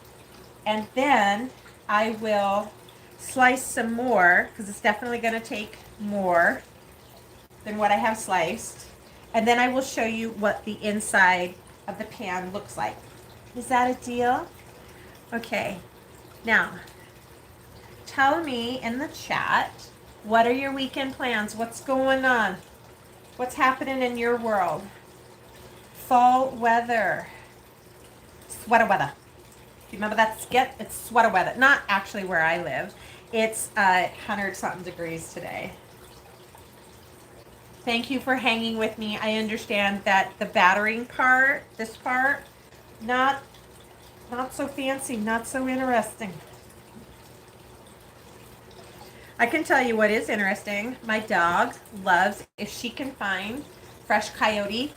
And then I will slice some more, because it's definitely going to take more than what I have sliced. And then I will show you what the inside of the pan looks like. Is that a deal? Okay. Now, tell me in the chat, what are your weekend plans? What's going on? What's happening in your world? Fall weather. Sweater weather. Do you remember that skit? It's sweater weather. Not actually where I live. It's 100-something degrees today. Thank you for hanging with me. I understand that the battering part, this part, not so fancy, not so interesting. I can tell you what is interesting. My dog loves, if she can find fresh coyote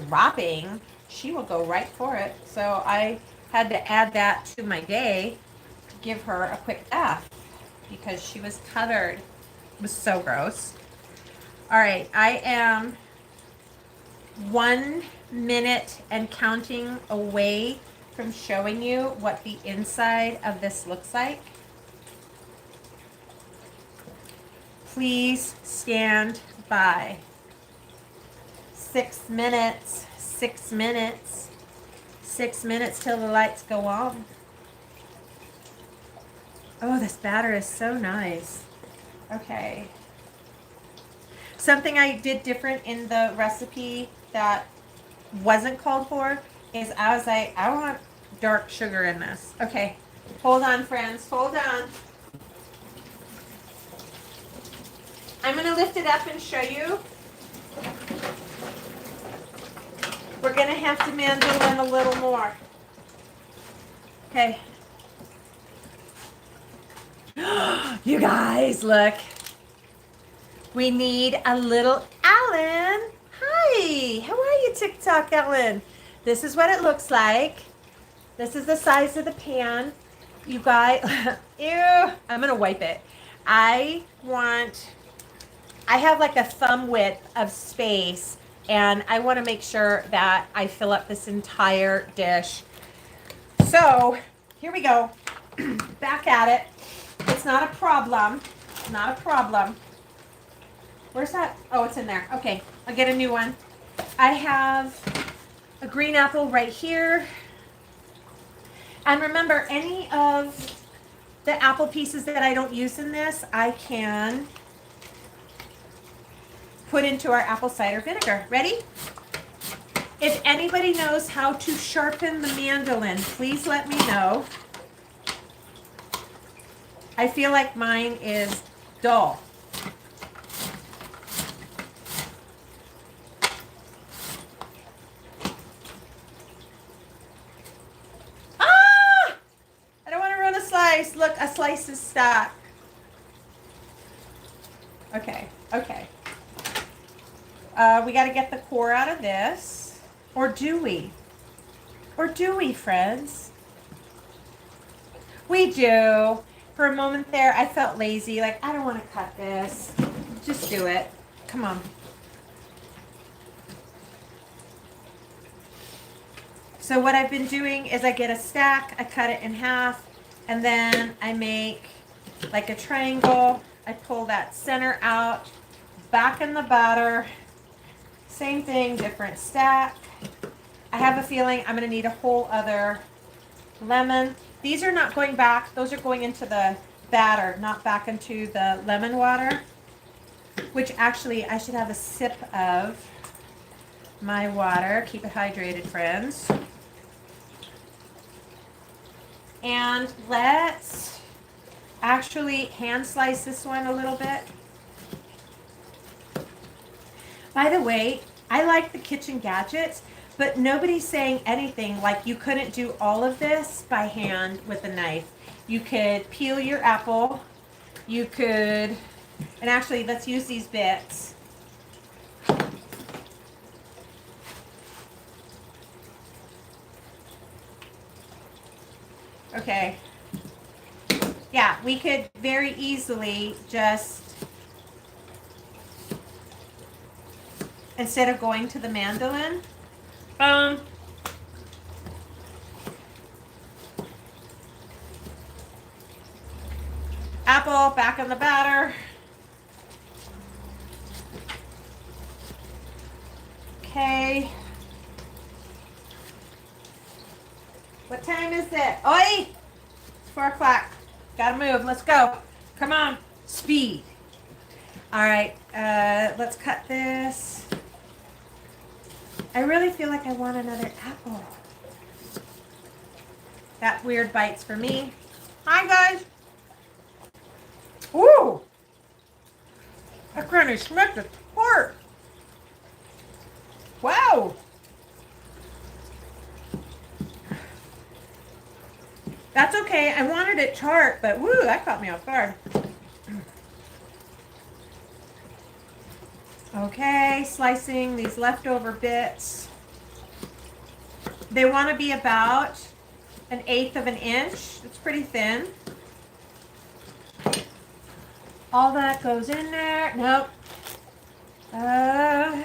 dropping, she will go right for it. So I had to add that to my day to give her a quick bath because she was covered. It was so gross. All right, I am 1 minute and counting away from showing you what the inside of this looks like. Please stand by. 6 minutes, 6 minutes, 6 minutes till the lights go on. Oh, this batter is so nice. Okay. Something I did different in the recipe that wasn't called for is I was like, I want dark sugar in this. Okay, hold on, friends, hold on. I'm gonna lift it up and show you. We're gonna have to mandolin a little more. Okay. You guys, look. We need a little Ellen. Hi, how are you, TikTok Ellen? This is what it looks like. This is the size of the pan. You guys, ew, I'm gonna wipe it. I have like a thumb width of space and I wanna make sure that I fill up this entire dish. So here we go, back at it. It's not a problem, not a problem. Where's that? Oh, it's in there. Okay, I'll get a new one. I have a green apple right here. And remember, any of the apple pieces that I don't use in this, I can put into our apple cider vinegar. Ready? If anybody knows how to sharpen the mandolin, please let me know. I feel like mine is dull. Look, a slice is stuck. We got to get the core out of this. Or do we? Or do we, friends? We do. For a moment there, I felt lazy. Like, I don't want to cut this. Just do it. Come on. So what I've been doing is I get a stack, I cut it in half, and then I make like a triangle. I pull that center out, back in the batter. Same thing, different stack. I have a feeling I'm going to need a whole other lemon. These are not going back. Those are going into the batter, not back into the lemon water, which actually I should have a sip of my water. Keep it hydrated, friends. And let's actually hand slice this one a little bit. By the way, I like the kitchen gadgets, but nobody's saying anything like you couldn't do all of this by hand with a knife. You could peel your apple. You could, and actually let's use these bits. Okay. Yeah, we could very easily just, instead of going to the mandoline, apple back in the batter. Okay. What time is it? Oi! It's 4 o'clock. Gotta move. Let's go. Come on. Speed. All right. Let's cut this. I really feel like I want another apple. That weird bites for me. Hi, guys. Ooh. That Granny Smith is tart. Wow. That's okay. I wanted it tart, but woo, that caught me off guard. Okay, slicing these leftover bits. They want to be about 1/8 of an inch. It's pretty thin. All that goes in there. Nope. I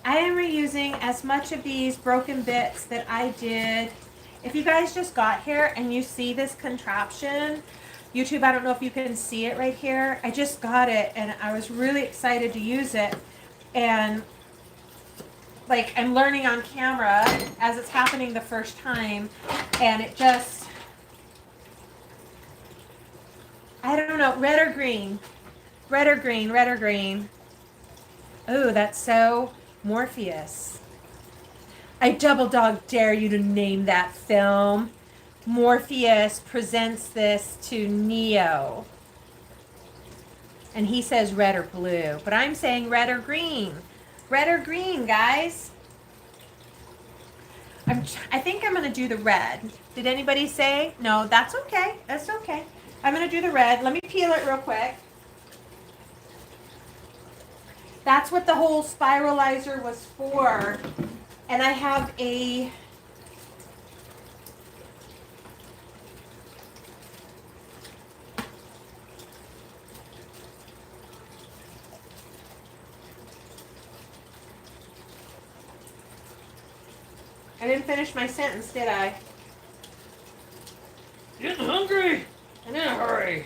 am reusing as much of these broken bits that I did. If you guys just got here and you see this contraption, YouTube, I don't know if you can see it right here. I just got it and I was really excited to use it. And like I'm learning on camera as it's happening the first time. And it just, I don't know, red or green? Red or green, red or green. Oh, that's so Morpheus. I double dog dare you to name that film. Morpheus presents this to Neo. And he says red or blue. But I'm saying red or green. Red or green, guys. I think I'm going to do the red. Did anybody say? No, that's okay. That's okay. I'm going to do the red. Let me peel it real quick. That's what the whole spiralizer was for. And I have a I didn't finish my sentence, did I? Getting hungry and in a hurry.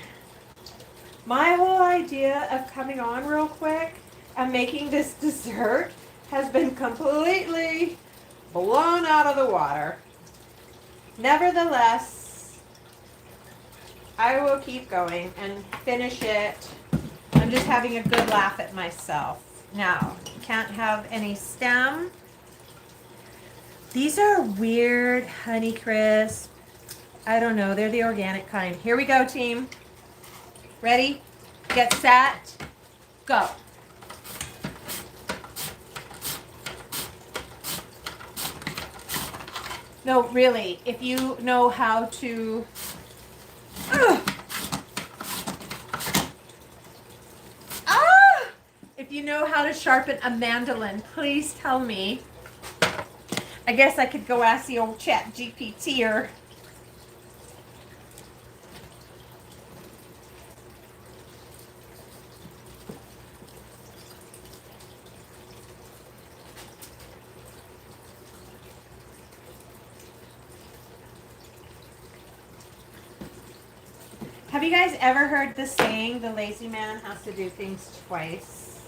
My whole idea of coming on real quick and making this dessert has been completely blown out of the water. Nevertheless, I will keep going and finish it. I'm just having a good laugh at myself. Now, can't have any stem. These are weird Honeycrisp. I don't know. They're the organic kind. Here we go, team. Ready? Get set. Go. No, really. If you know how to... If you know how to sharpen a mandolin? Please tell me. I guess I could go ask the old chat GPT or... Have you guys ever heard the saying, the lazy man has to do things twice?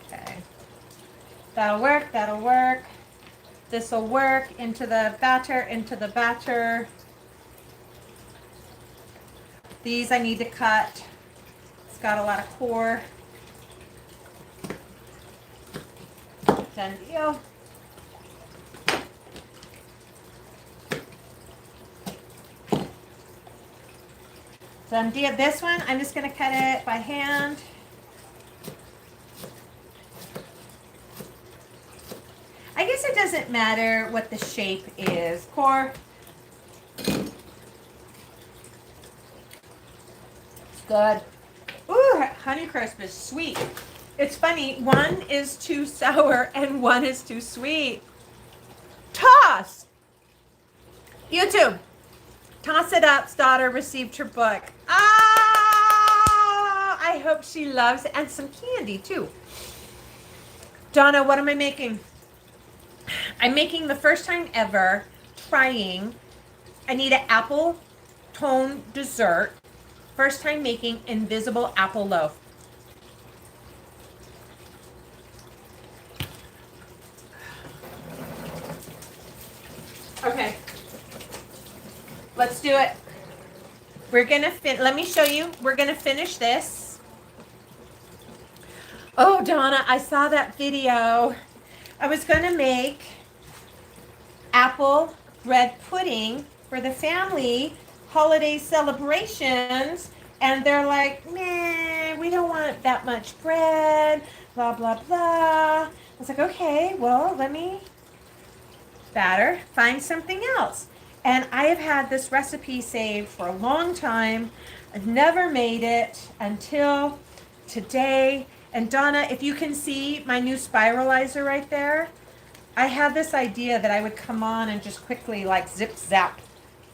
Okay. That'll work, that'll work. This'll work, into the batter, into the batter. These I need to cut. It's got a lot of core. Done deal. Done deal. This one, I'm just going to cut it by hand. I guess it doesn't matter what the shape is. Core. It's good. Ooh, Honeycrisp is sweet. It's funny, one is too sour and one is too sweet. Toss! YouTube. Toss it up's daughter received her book. Ah! I hope she loves it. And some candy too. Donna, what am I making? I'm making the first time ever trying. I need an apple tone dessert. First time making invisible apple loaf. Okay. Let's do it. We're going to let me show you. We're going to finish this. Oh, Donna, I saw that video. I was going to make apple bread pudding for the family holiday celebrations, and they're like, nah, we don't want that much bread, blah, blah, blah. I was like, okay, well, let me find something else. And I have had this recipe saved for a long time. I've never made it until today. And Donna, if you can see my new spiralizer right there, I had this idea that I would come on and just quickly like zip zap.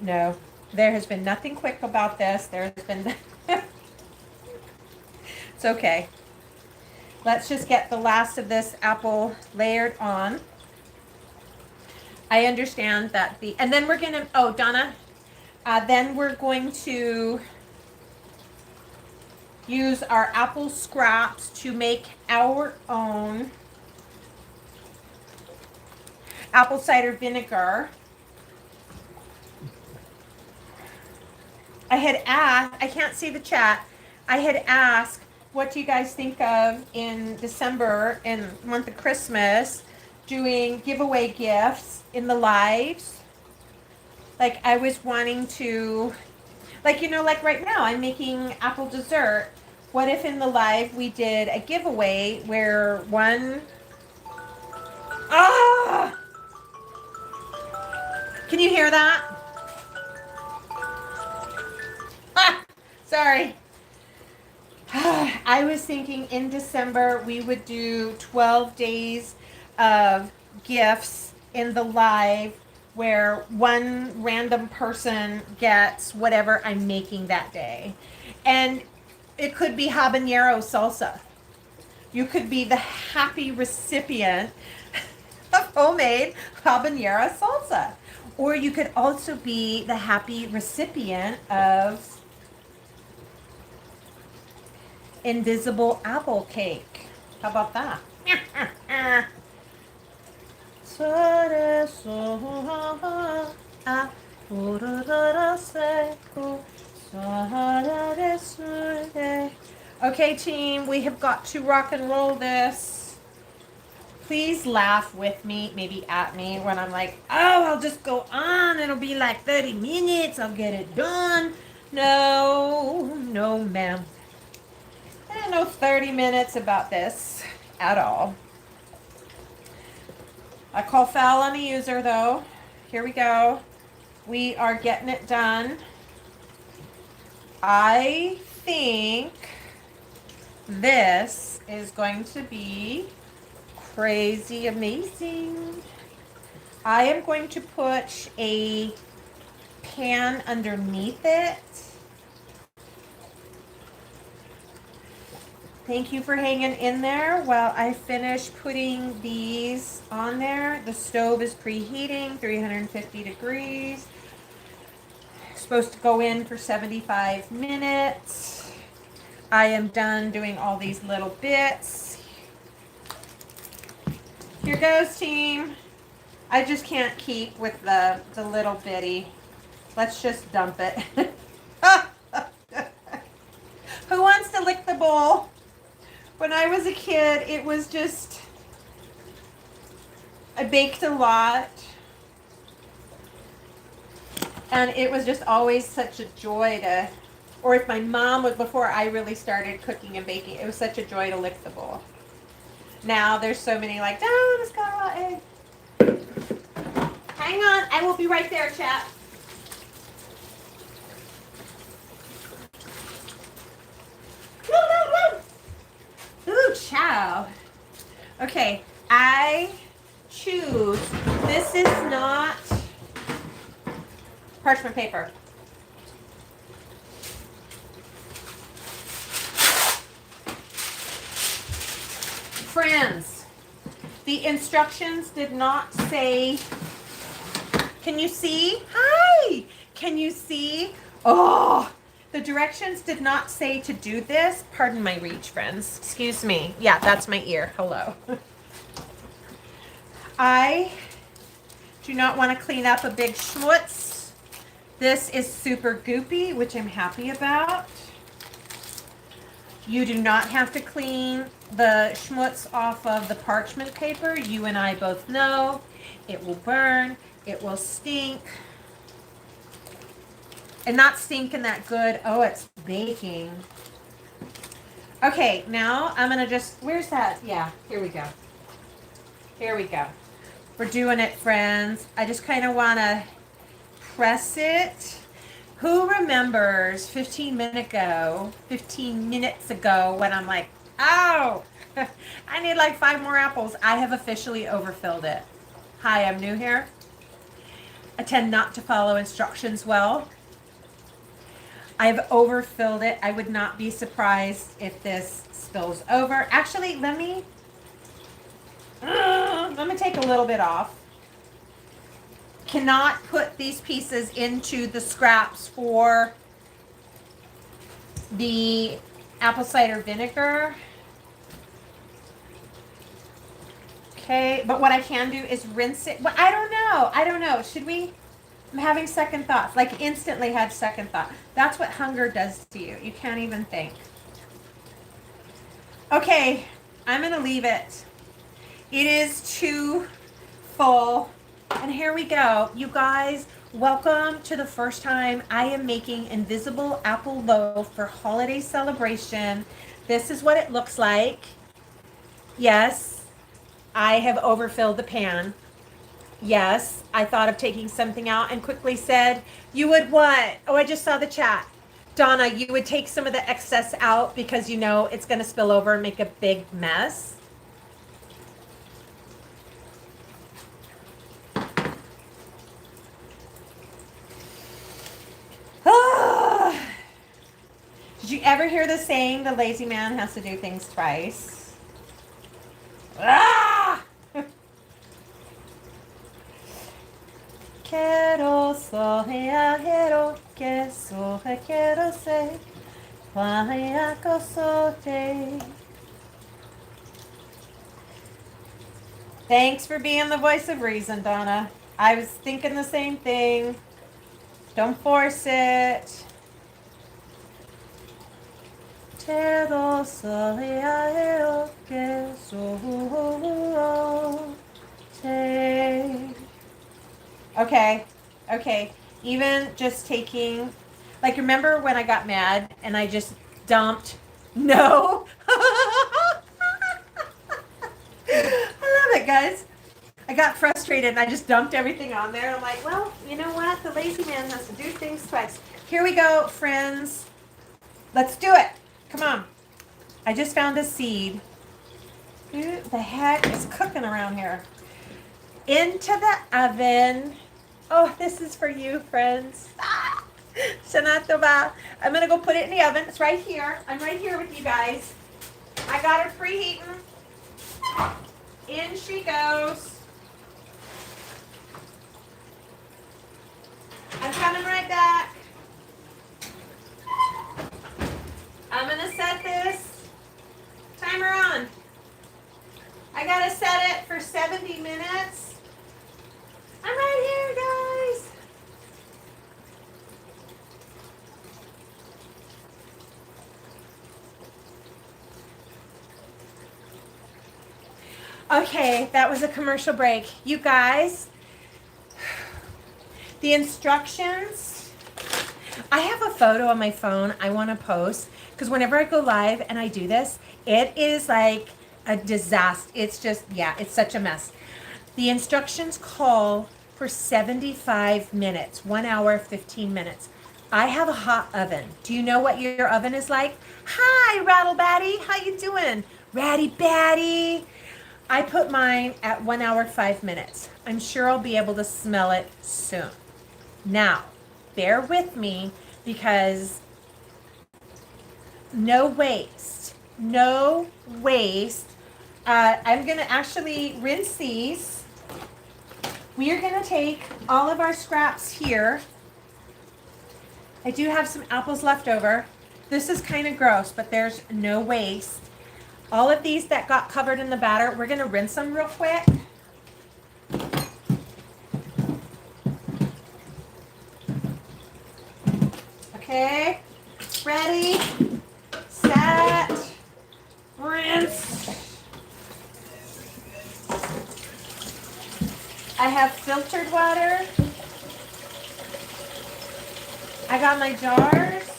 No, there has been nothing quick about this. There's been, it's okay. Let's just get the last of this apple layered on. I understand that and then we're gonna, oh, Donna, then we're going to use our apple scraps to make our own apple cider vinegar. I had asked, I can't see the chat, I had asked, what do you guys think of in December, in the month of Christmas, doing giveaway gifts in the lives? Like, I was wanting to, like, you know, like right now I'm making apple dessert. What if in the live we did a giveaway where one, can you hear that? Sorry. I was thinking in December we would do 12 days of gifts in the live where one random person gets whatever I'm making that day. And it could be habanero salsa. You could be the happy recipient of homemade habanero salsa. Or you could also be the happy recipient of invisible apple cake. How about that? Okay, team, we have got to rock and roll this. Please laugh with me, maybe at me, when I'm like, oh, I'll just go on. It'll be like 30 minutes. I'll get it done. No, no, ma'am. I don't know 30 minutes about this at all. I call foul on the user, though. Here we go. We are getting it done. I think This is going to be crazy amazing. I am going to put a pan underneath it. Thank you for hanging in there while I finish putting these on there. The stove is preheating, 350 degrees. Supposed to go in for 75 minutes. I am done doing all these little bits. Here goes, team. I just can't keep with the little bitty. Let's just dump it. Who wants to lick the bowl? When I was a kid, it was just, I baked a lot. And it was just always such a joy to, or if my mom was, before I really started cooking and baking, it was such a joy to lick the bowl. Now there's so many like, oh, it's got raw egg. Hang on, I will be right there, chat. Ooh, chow. Okay, I choose, this is not parchment paper. Friends, the instructions did not say, can you see? Hi, can you see? Oh, the directions did not say to do this. Pardon my reach, friends. Excuse me. Yeah, that's my ear. Hello. I do not want to clean up a big schmutz. This is super goopy, which I'm happy about. You do not have to clean the schmutz off of the parchment paper. You and I both know it will burn, it will stink. And not stinking that good. Oh, it's baking. Okay, now I'm going to just, where's that? Yeah, here we go. Here we go. We're doing it, friends. I just kind of want to press it. Who remembers 15 minutes ago when I'm like, oh, I need like 5 more apples. I have officially overfilled it. Hi, I'm new here. I tend not to follow instructions well. I've overfilled it. I would not be surprised if this spills over. Actually, let me take a little bit off. Cannot put these pieces into the scraps for the apple cider vinegar. Okay, but what I can do is rinse it. But I don't know. Should we? I'm having second thoughts, like instantly had second thought. That's what hunger does to you. You can't even think. Okay, I'm going to leave it. It is too full. And here we go. You guys, welcome to the first time I am making invisible apple loaf for holiday celebration. This is what it looks like. Yes, I have overfilled the pan. Yes, I thought of taking something out and quickly said, you would what? Oh, I just saw the chat. Donna, you would take some of the excess out because you know it's going to spill over and make a big mess. Did you ever hear the saying, the lazy man has to do things twice? Ah! Quiero soñar, que soy quiero ser, vaya cosote. Thanks for being the voice of reason, Donna. I was thinking the same thing. Don't force it. Quiero soñar, que soy. Okay. Even just taking, like, remember when I got mad and I just dumped? No. I love it, guys. I got frustrated and I just dumped everything on there. I'm like, well, you know what? The lazy man has to do things twice. Here we go, friends. Let's do it. Come on. I just found a seed. Who the heck is cooking around here? Into the oven. Oh, this is for you, friends. Sanatova. I'm going to go put it in the oven. It's right here. I'm right here with you guys. I got her preheating. In she goes. I'm coming right back. I'm going to set this timer on. I got to set it for 70 minutes. I'm right here, guys. Okay, that was a commercial break. You guys, the instructions, I have a photo on my phone I want to post because whenever I go live and I do this, it is like a disaster. It's just, yeah, it's such a mess. The instructions call for 75 minutes, 1 hour, 15 minutes. I have a hot oven. Do you know what your oven is like? Hi, Rattle Batty. How you doing? Ratty Batty. I put mine at 1 hour, 5 minutes. I'm sure I'll be able to smell it soon. Now, bear with me because no waste. No waste. I'm going to actually rinse these. We are going to take all of our scraps here. I do have some apples left over. This is kind of gross, but there's no waste. All of these that got covered in the batter, we're going to rinse them real quick. Okay, ready, set, rinse. I have filtered water. I got my jars.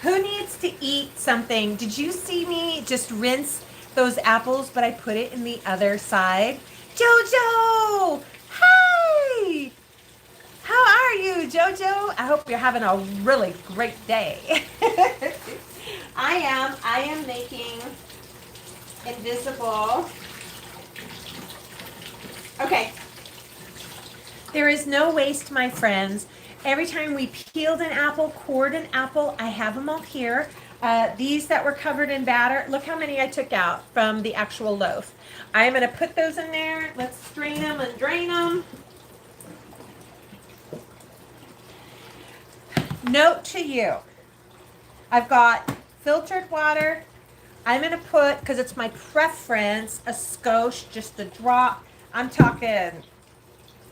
Who needs to eat something? Did you see me just rinse those apples, but I put it in the other side? Jojo! Hi! How are you, Jojo? I hope you're having a really great day. I am making invisible. Okay. There is no waste, my friends. Every time we peeled an apple, cored an apple, I have them all here. These that were covered in batter, look how many I took out from the actual loaf. I'm going to put those in there. Let's strain them and drain them. Note to you, I've got filtered water. I'm going to put, because it's my preference, a skosh, just a drop. I'm talking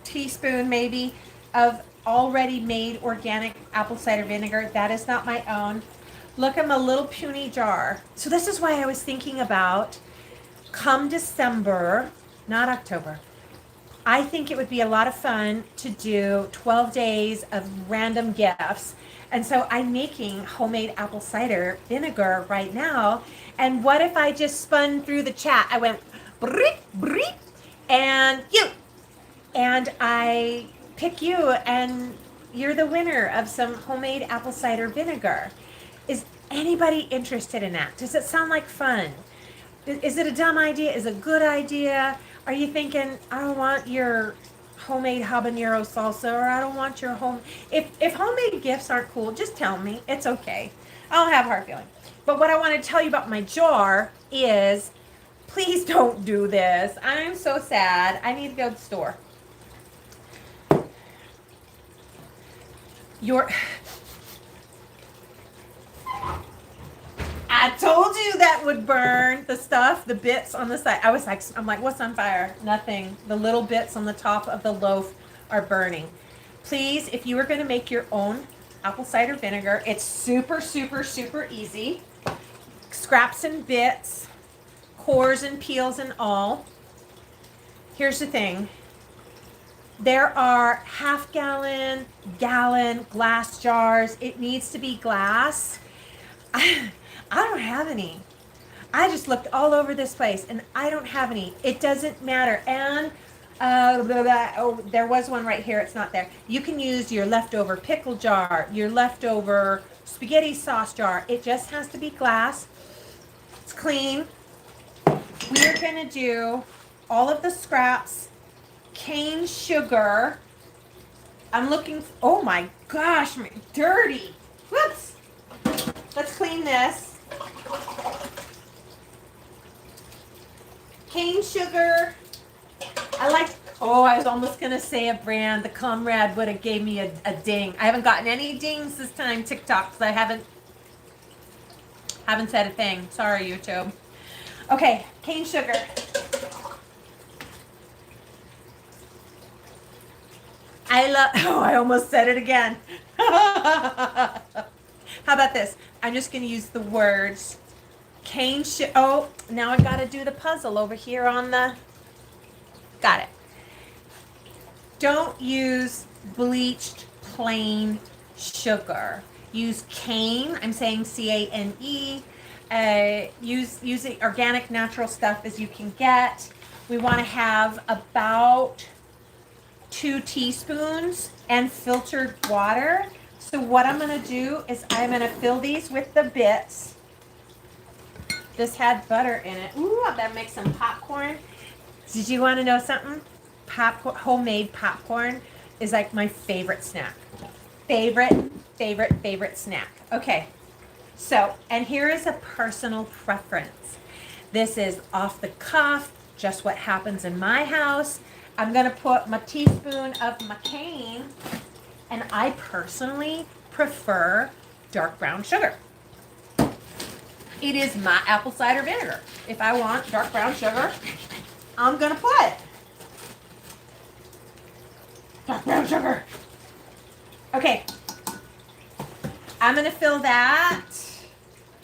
teaspoon maybe of already made organic apple cider vinegar. That is not my own. Look, I'm a little puny jar. So this is why I was thinking about come December, not October. I think it would be a lot of fun to do 12 days of random gifts. And so I'm making homemade apple cider vinegar right now. And what if I just spun through the chat? I went, breep, breep, and you. And I pick you, and you're the winner of some homemade apple cider vinegar. Is anybody interested in that? Does it sound like fun? Is it a dumb idea? Is it a good idea? Are you thinking, I don't want your homemade habanero salsa, or I don't want your home. If homemade gifts aren't cool, just tell me. It's okay. I don't have a hard feeling. But what I want to tell you about my jar is, please don't do this. I'm so sad. I need to go to the store. I told you that would burn the stuff, the bits on the side. I'm like, what's on fire? Nothing. The little bits on the top of the loaf are burning. Please, if you are going to make your own apple cider vinegar, it's super, super, super easy. Scraps and bits, cores and peels and all. Here's the thing. There are half-gallon, gallon glass jars. It needs to be glass. I don't have any. I just looked all over this place, and I don't have any. It doesn't matter. And there was one right here. It's not there. You can use your leftover pickle jar, your leftover spaghetti sauce jar. It just has to be glass. It's clean. We're gonna do all of the scraps, cane sugar. I'm looking, oh my gosh, dirty. Whoops. Let's clean this. Cane sugar. I like, oh, I was almost going to say a brand. The Comrade would have gave me a ding. I haven't gotten any dings this time, TikTok, because I haven't said a thing. Sorry, YouTube. Okay, cane sugar. I almost said it again. How about this? I'm just going to use the words cane sugar. Oh, now I got to do the puzzle over here on the, got it. Don't use bleached plain sugar. Use cane. I'm saying C-A-N-E. Use the organic natural stuff as you can get. We want to have about 2 teaspoons and filtered water. So what I'm going to do is I'm going to fill these with the bits. This had butter in it. Ooh, I better make some popcorn. Did you want to know something? Homemade popcorn is like my favorite snack. Favorite snack. Okay. So, and here is a personal preference. This is off the cuff, just what happens in my house. I'm going to put my teaspoon of my cane, and I personally prefer dark brown sugar. It is my apple cider vinegar. If I want dark brown sugar, I'm going to put dark brown sugar. Okay. I'm going to fill that.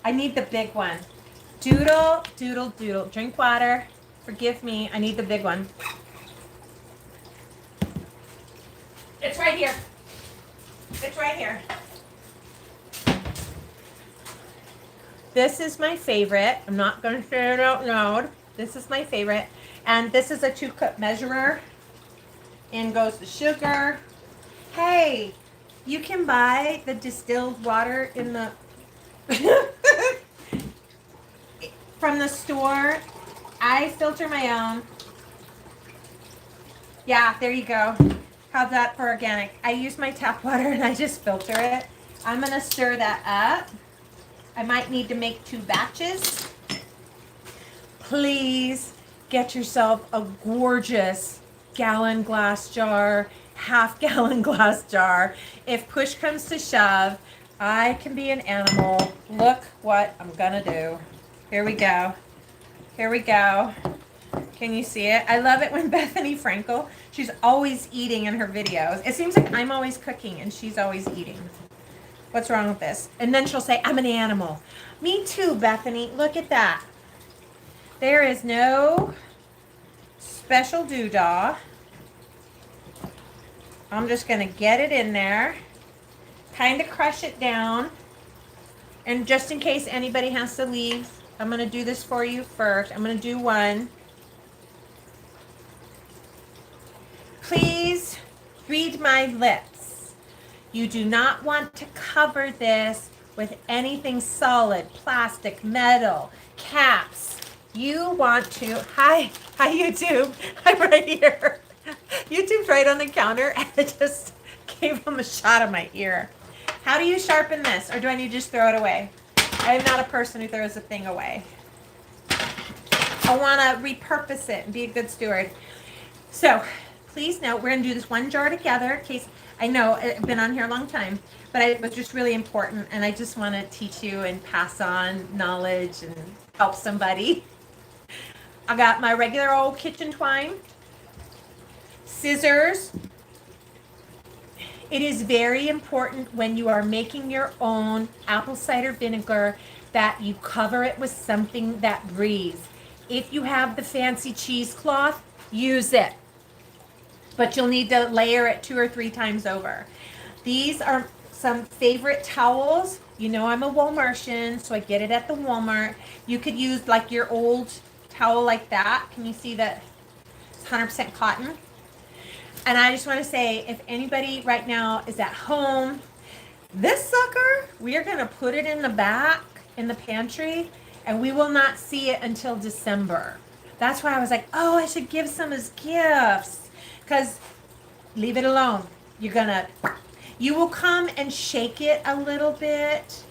I need the big one. Doodle, doodle, doodle. Drink water. Forgive me. I need the big one. It's right here. It's right here. This is my favorite. I'm not going to say it out loud. This is my favorite. And this is a 2-cup measurer. In goes the sugar. Hey, you can buy the distilled water in the from the store. I filter my own. Yeah, there you go. How's that for organic? I use my tap water and I just filter it. I'm going to stir that up. I might need to make 2 batches. Please get yourself a gorgeous gallon glass jar, half-gallon glass jar. If push comes to shove, I can be an animal. Look what I'm gonna do. Here we go. Here we go. Can you see it? I love it when Bethany Frankel, she's always eating in her videos. It seems like I'm always cooking and she's always eating. What's wrong with this? And then she'll say, I'm an animal. Me too, Bethany. Look at that. There is no special doodah. I'm just going to get it in there. Kind of crush it down. And just in case anybody has to leave, I'm going to do this for you first. I'm going to do one. Please read my lips. You do not want to cover this with anything solid, plastic, metal, caps. You want to, hi YouTube, I'm right here. YouTube's right on the counter and I just gave him a shot of my ear. How do you sharpen this, or do I need to just throw it away? I am not a person who throws a thing away. I want to repurpose it and be a good steward. So please note, we're going to do this one jar together in case, I know I've been on here a long time, but it was just really important and I just want to teach you and pass on knowledge and help somebody. I got my regular old kitchen twine, scissors. It is very important when you are making your own apple cider vinegar that you cover it with something that breathes. If you have the fancy cheesecloth, use it. But you'll need to layer it 2 or 3 times over. These are some favorite towels. You know I'm a Walmartian, so I get it at the Walmart. You could use like your old towel like that. Can you see that it's 100% cotton? And I just want to say, if anybody right now is at home, This sucker, we are going to put it in the back in the pantry, and we will not see it until December. That's why I was like, oh, I should give some as gifts. Because leave it alone. You will come and shake it a little bit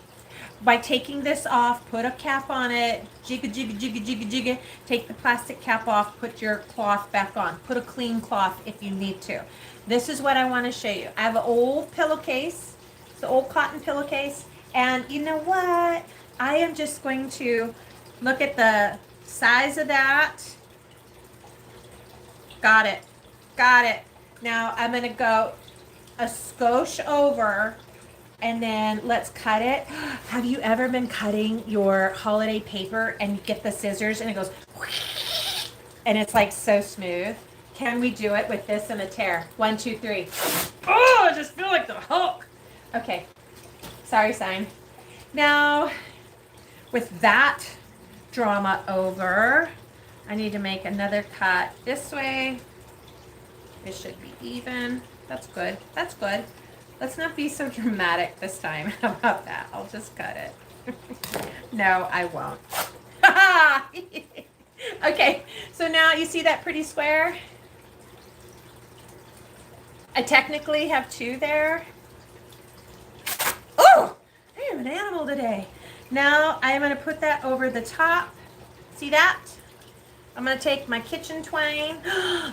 by taking this off, put a cap on it, jigga, jigga, jigga, jigga, jigga, take the plastic cap off, put your cloth back on. Put a clean cloth if you need to. This is what I want to show you. I have an old pillowcase. It's an old cotton pillowcase. And you know what? I am just going to look at the size of that. Got it. Got it. Now I'm going to go a skosh over, and then let's cut it. Have you ever been cutting your holiday paper and you get the scissors and it goes whoosh, and it's like so smooth? Can we do it with this and a tear? 1, 2, 3. Oh, I just feel like the Hulk. Okay. Sorry, sign. Now, with that drama over, I need to make another cut this way. This should be even. That's good. That's good. Let's not be so dramatic this time. How about that? I'll just cut it. No, I won't. Okay, so now you see that pretty square? I technically have 2 there. Oh, I am an animal today. Now I'm going to put that over the top. See that? I'm going to take my kitchen twine.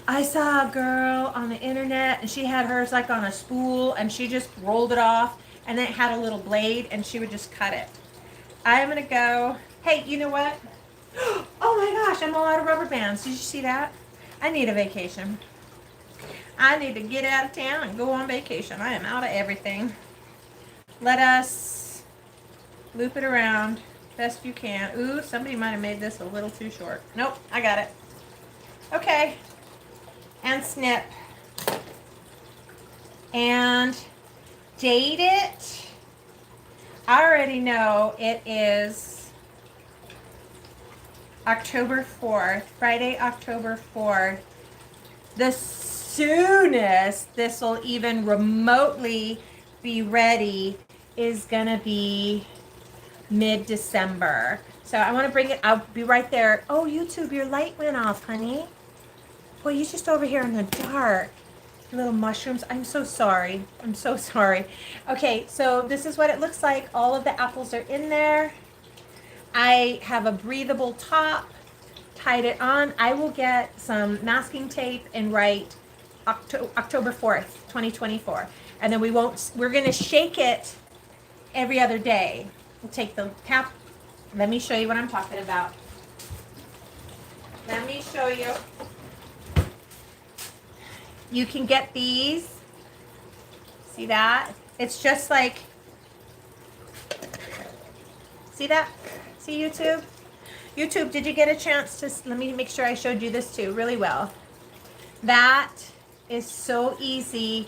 I saw a girl on the internet and she had hers like on a spool and she just rolled it off and then it had a little blade and she would just cut it. I'm going to go, hey, you know what? Oh my gosh, I'm all out of rubber bands. Did you see that? I need a vacation. I need to get out of town and go on vacation. I am out of everything. Let us loop it around best you can. Ooh, somebody might have made this a little too short. Nope, I got it. Okay. And snip. And date it. I already know it is October 4th, Friday, October 4th. The soonest this will even remotely be ready is gonna be mid-December. So I want to bring it, I'll be right there. Oh, YouTube, your light went off, honey. Boy, you're just over here in the dark. Little mushrooms. I'm so sorry. I'm so sorry. Okay, so this is what it looks like. All of the apples are in there. I have a breathable top. Tied it on. I will get some masking tape and write October 4th, 2024. And then we're going to shake it every other day. We'll take the cap. Let me show you what I'm talking about. Let me show you. You can get these. See that? It's just like, see that? See YouTube? YouTube, did you get a chance to, let me make sure I showed you this too really well. That is so easy.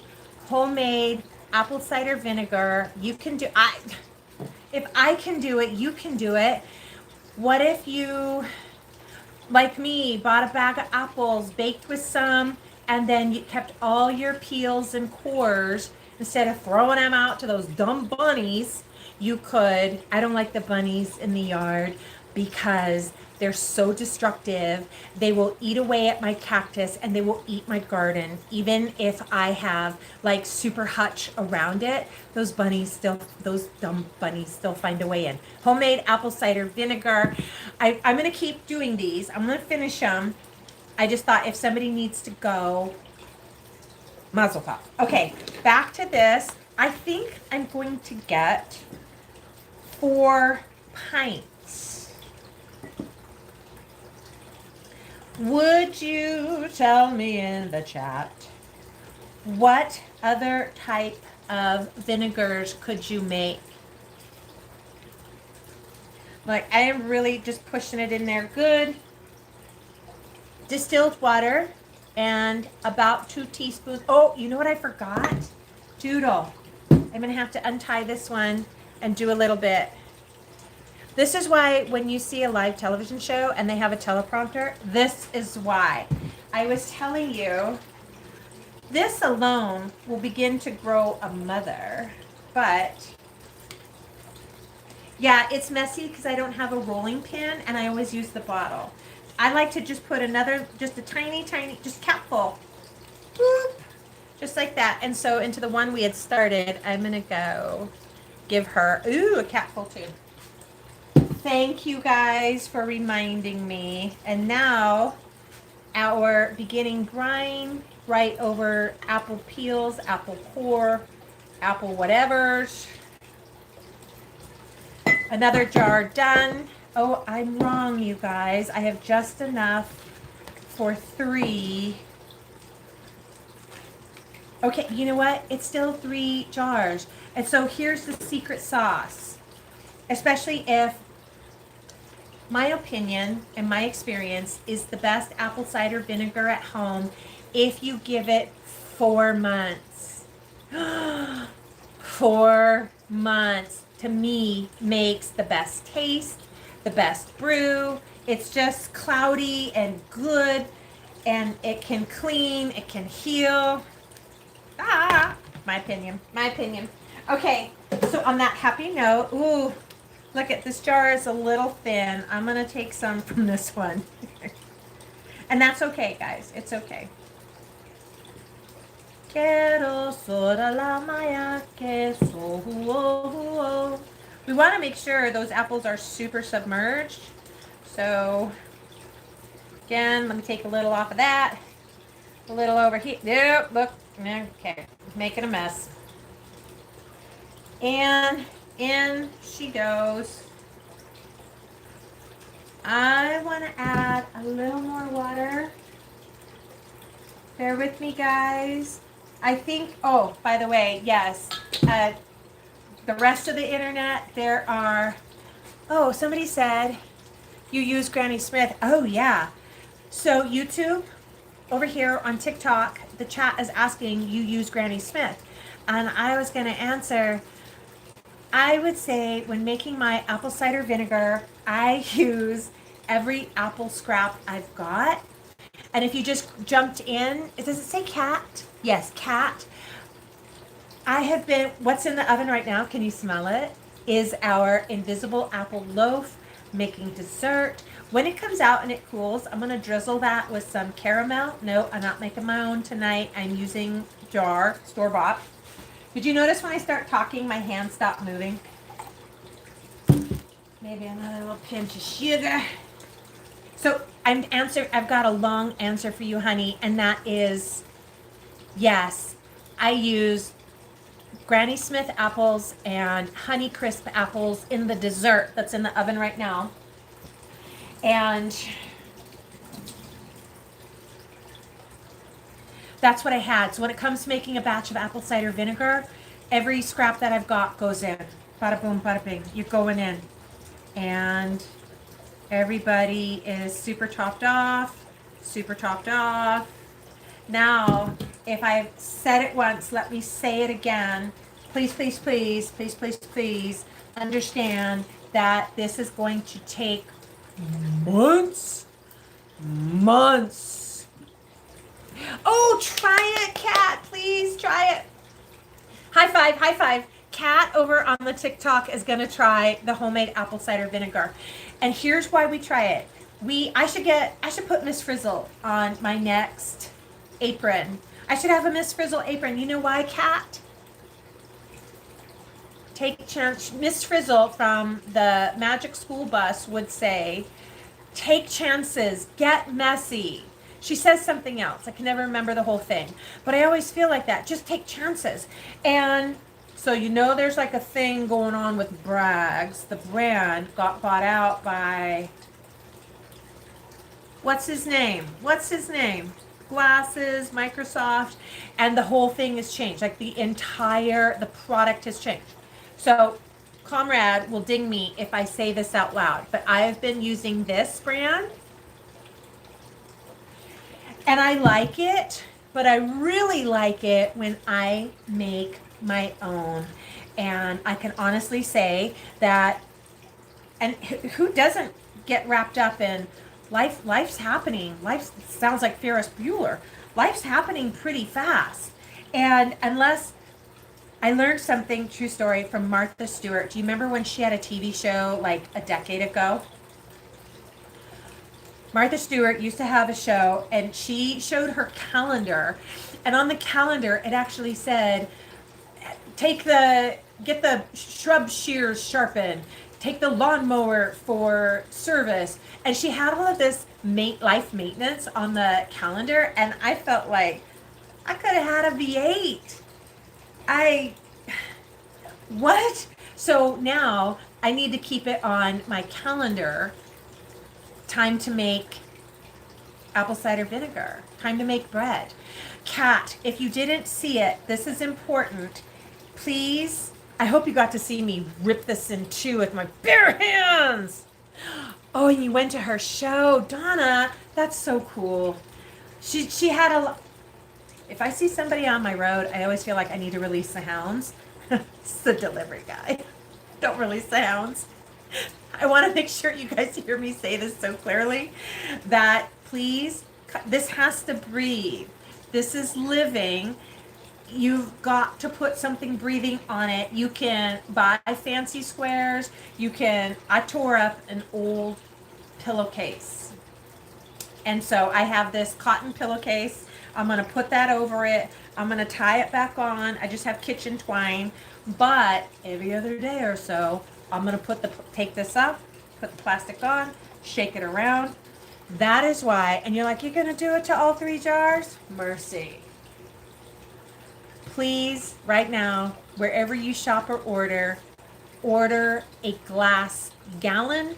Homemade apple cider vinegar. You can do, if I can do it, you can do it. What if you, like me, bought a bag of apples, baked with some, and then you kept all your peels and cores, instead of throwing them out to those dumb bunnies? You could, I don't like the bunnies in the yard because they're so destructive. They will eat away at my cactus and they will eat my garden. Even if I have like super hutch around it, those dumb bunnies still find a way in. Homemade apple cider vinegar. I'm gonna keep doing these. I'm gonna finish them. I just thought if somebody needs to go, mazel tov. Okay, back to this. I think I'm going to get 4 pints. Would you tell me in the chat what other type of vinegars could you make? Like, I am really just pushing it in there good. Distilled water and about 2 teaspoons. Oh, you know what I forgot? Doodle. I'm going to have to untie this one and do a little bit. This is why when you see a live television show and they have a teleprompter, this is why. I was telling you, this alone will begin to grow a mother. but yeah, it's messy because I don't have a rolling pin and I always use the bottle. I like to just put just a tiny, just capful. Boop, just like that. And so into the one we had started, I'm going to go give her, ooh, a capful too. Thank you guys for reminding me. And now our beginning brine right over apple peels, apple core, apple whatevers. Another jar done. Oh, I'm wrong, you guys. I have just enough for 3. Okay, you know what? It's still 3 jars. And so here's the secret sauce. Especially if, my opinion and my experience is the best apple cider vinegar at home if you give it 4 months. 4 months to me makes the best taste, the best brew. It's just cloudy and good, and it can clean, it can heal. My opinion. Okay, so on that happy note, ooh, look at this jar is a little thin. I'm gonna take some from this one. And that's okay, guys, it's okay. Quiero soda la maya queso. We want to make sure those apples are super submerged. So, again, let me take a little off of that. A little over here. Nope, look. Okay, making a mess. And in she goes. I want to add a little more water. Bear with me, guys. I think, oh, by the way, yes, the rest of the internet, there are, oh, somebody said you use Granny Smith. Oh, yeah. So YouTube, over here on TikTok, the chat is asking you use Granny Smith. And I was going to answer, I would say when making my apple cider vinegar, I use every apple scrap I've got. And if you just jumped in, does it say cat? Yes, cat. I have been, what's in the oven right now, can you smell it? Is our invisible apple loaf, making dessert. When it comes out and it cools, I'm gonna drizzle that with some caramel. No, I'm not making my own tonight. I'm using jar, store-bought. Did you notice when I start talking, my hands stop moving? Maybe another little pinch of sugar. So I've got a long answer for you, honey, and that is, yes, I use Granny Smith apples and Honeycrisp apples in the dessert that's in the oven right now. And that's what I had. So when it comes to making a batch of apple cider vinegar, every scrap that I've got goes in. Bada boom, bada bing. You're going in. And everybody is super topped off. Super topped off. Now, if I've said it once, let me say it again. Please, please, please, please, please, please understand that this is going to take months. Oh, try it, Kat. Please try it. High five, high five. Kat over on the TikTok is going to try the homemade apple cider vinegar. And here's why we try it. I should put Miss Frizzle on my next apron. I should have a Miss Frizzle apron. You know why, Kat? Take a chance. Miss Frizzle from the Magic School Bus would say, take chances, get messy. She says something else. I can never remember the whole thing. But I always feel like that. Just take chances. And so you know there's like a thing going on with Bragg's. The brand got bought out by, what's his name? Glasses, Microsoft, and the whole thing has changed. Like the product has changed. So Comrade will ding me if I say this out loud, but I have been using this brand and I like it, but I really like it when I make my own. And I can honestly say that, and who doesn't get wrapped up in life's happening. Life sounds like Ferris Bueller. Life's happening pretty fast. And unless I learned something, true story, from Martha Stewart. Do you remember when she had a TV show like a decade ago? Martha Stewart used to have a show, and she showed her calendar, and on the calendar it actually said, get the shrub shears sharpened, take the lawnmower for service. And she had all of this life maintenance on the calendar, and I felt like I could have had a V8. I what? So now I need to keep it on my calendar. Time to make apple cider vinegar. Time to make bread. Kat, if you didn't see it, this is important. Please, I hope you got to see me rip this in two with my bare hands. Oh, and you went to her show. Donna, that's so cool. She had a... If I see somebody on my road, I always feel like I need to release the hounds. It's the delivery guy. Don't release the hounds. I want to make sure you guys hear me say this so clearly, that please, this has to breathe. This is living. You've got to put something breathing on it. You can buy fancy squares. I tore up an old pillowcase. And so I have this cotton pillowcase. I'm going to put that over it. I'm going to tie it back on. I just have kitchen twine. But every other day or so, I'm going to take this up, put the plastic on, shake it around. That is why. And you're like, you're going to do it to all 3 jars? Mercy. Please, right now, wherever you shop or order a glass gallon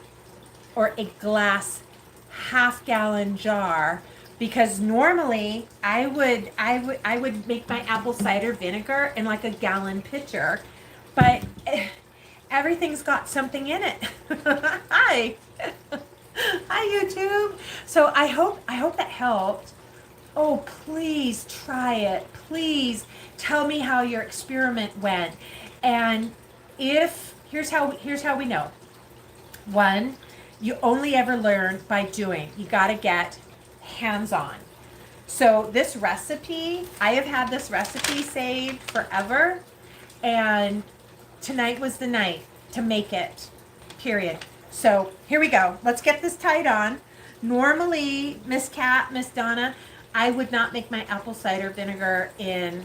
or a glass half-gallon jar, because normally I would make my apple cider vinegar in like a gallon pitcher, but everything's got something in it. Hi. Hi, YouTube. So I hope that helped. Oh, please try it. Please tell me how your experiment went. And here's how we know. One, you only ever learn by doing. You got to get hands-on. So this recipe, I have had this recipe saved forever, and tonight was the night to make it, period. So here we go. Let's get this tied on. Normally, Miss Kat, Miss Donna, I would not make my apple cider vinegar in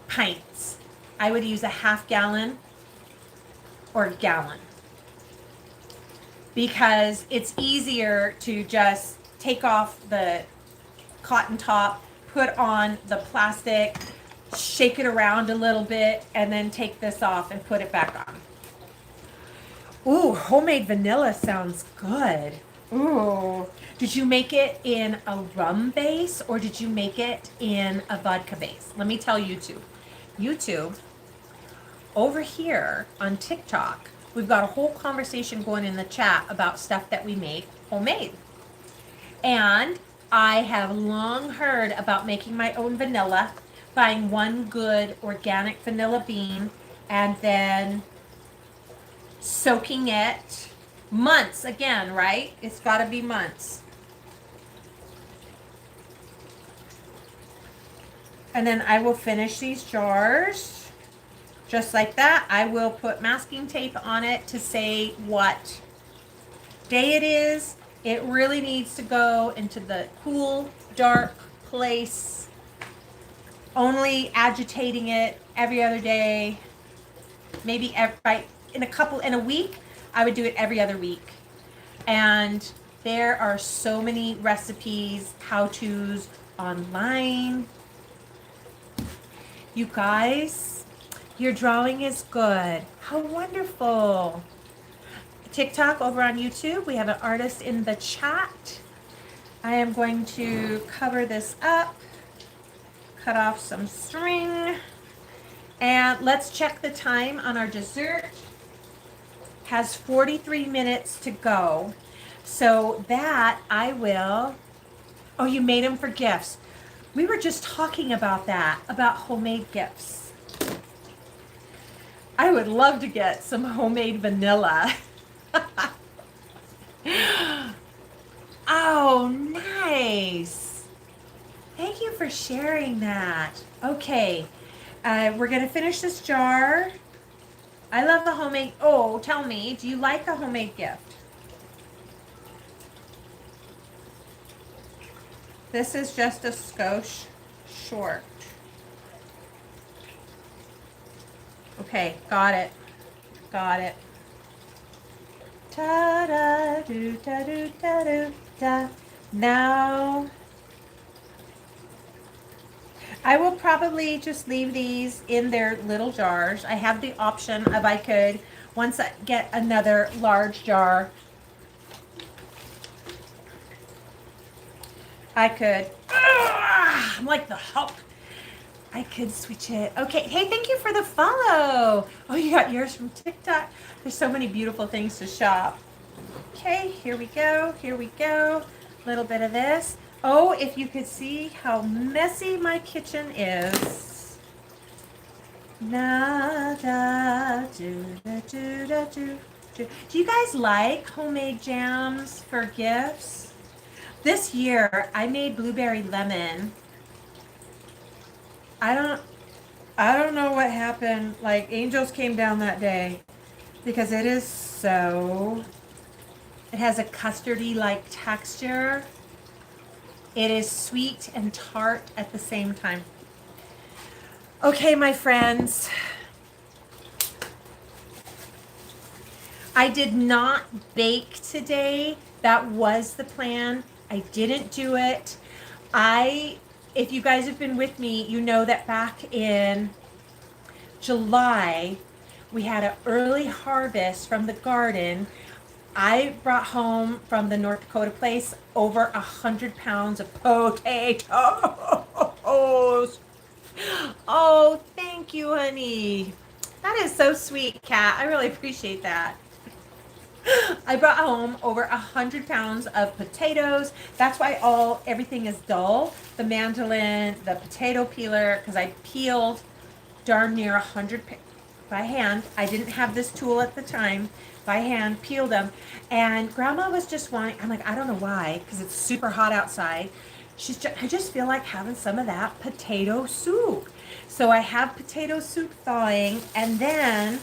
pints. I would use a half gallon or gallon, because it's easier to just take off the cotton top, put on the plastic, shake it around a little bit, and then take this off and put it back on. Ooh, homemade vanilla sounds good. Ooh. Did you make it in a rum base or did you make it in a vodka base? Let me tell YouTube. YouTube, over here on TikTok, we've got a whole conversation going in the chat about stuff that we make homemade. And I have long heard about making my own vanilla, buying one good organic vanilla bean, and then soaking it months again, right? It's got to be months. And then I will finish these jars just like that. I will put masking tape on it to say what day it is. It really needs to go into the cool, dark place. Only agitating it every other day. Maybe in a week, I would do it every other week. And there are so many recipes, how-tos online. You guys, your drawing is good. How wonderful. TikTok over on YouTube, we have an artist in the chat. I am going to cover this up, cut off some string, and let's check the time on our dessert. Has 43 minutes to go. So that I will, oh, you made them for gifts. We were just talking about that, about homemade gifts. I would love to get some homemade vanilla. Oh, nice. Thank you for sharing that. Okay, We're going to finish this jar. I love the homemade. Oh, tell me, do you like the homemade gift? This is just a skosh short. Okay, got it. Got it. Ta-da-do-da-do-da-do-da. Now, I will probably just leave these in their little jars. I have the option of I could, once I get another large jar, I could, I'm like the Hulk. I could switch it. Okay. Hey, thank you for the follow. Oh, you got yours from TikTok. There's so many beautiful things to shop. Okay, here we go. Here we go. A little bit of this. Oh, if you could see how messy my kitchen is. Na da do da do da do. Do you guys like homemade jams for gifts? This year I made blueberry lemon. I don't know what happened. Like angels came down that day because it is so, it has a custardy like texture. It is sweet and tart at the same time. Okay, my friends. I did not bake today. That was the plan. I didn't do it. If you guys have been with me, you know that back in July, we had an early harvest from the garden. I brought home from the North Dakota place over 100 pounds of potatoes. Oh, thank you, honey. That is so sweet, Kat. I really appreciate that. I brought home over 100 pounds of potatoes. That's why everything is dull. The mandoline, the potato peeler, because I peeled darn near 100 by hand. I didn't have this tool at the time. By hand, peeled them. And Grandma was just wanting, I'm like, I don't know why, because it's super hot outside. I just feel like having some of that potato soup. So I have potato soup thawing, and then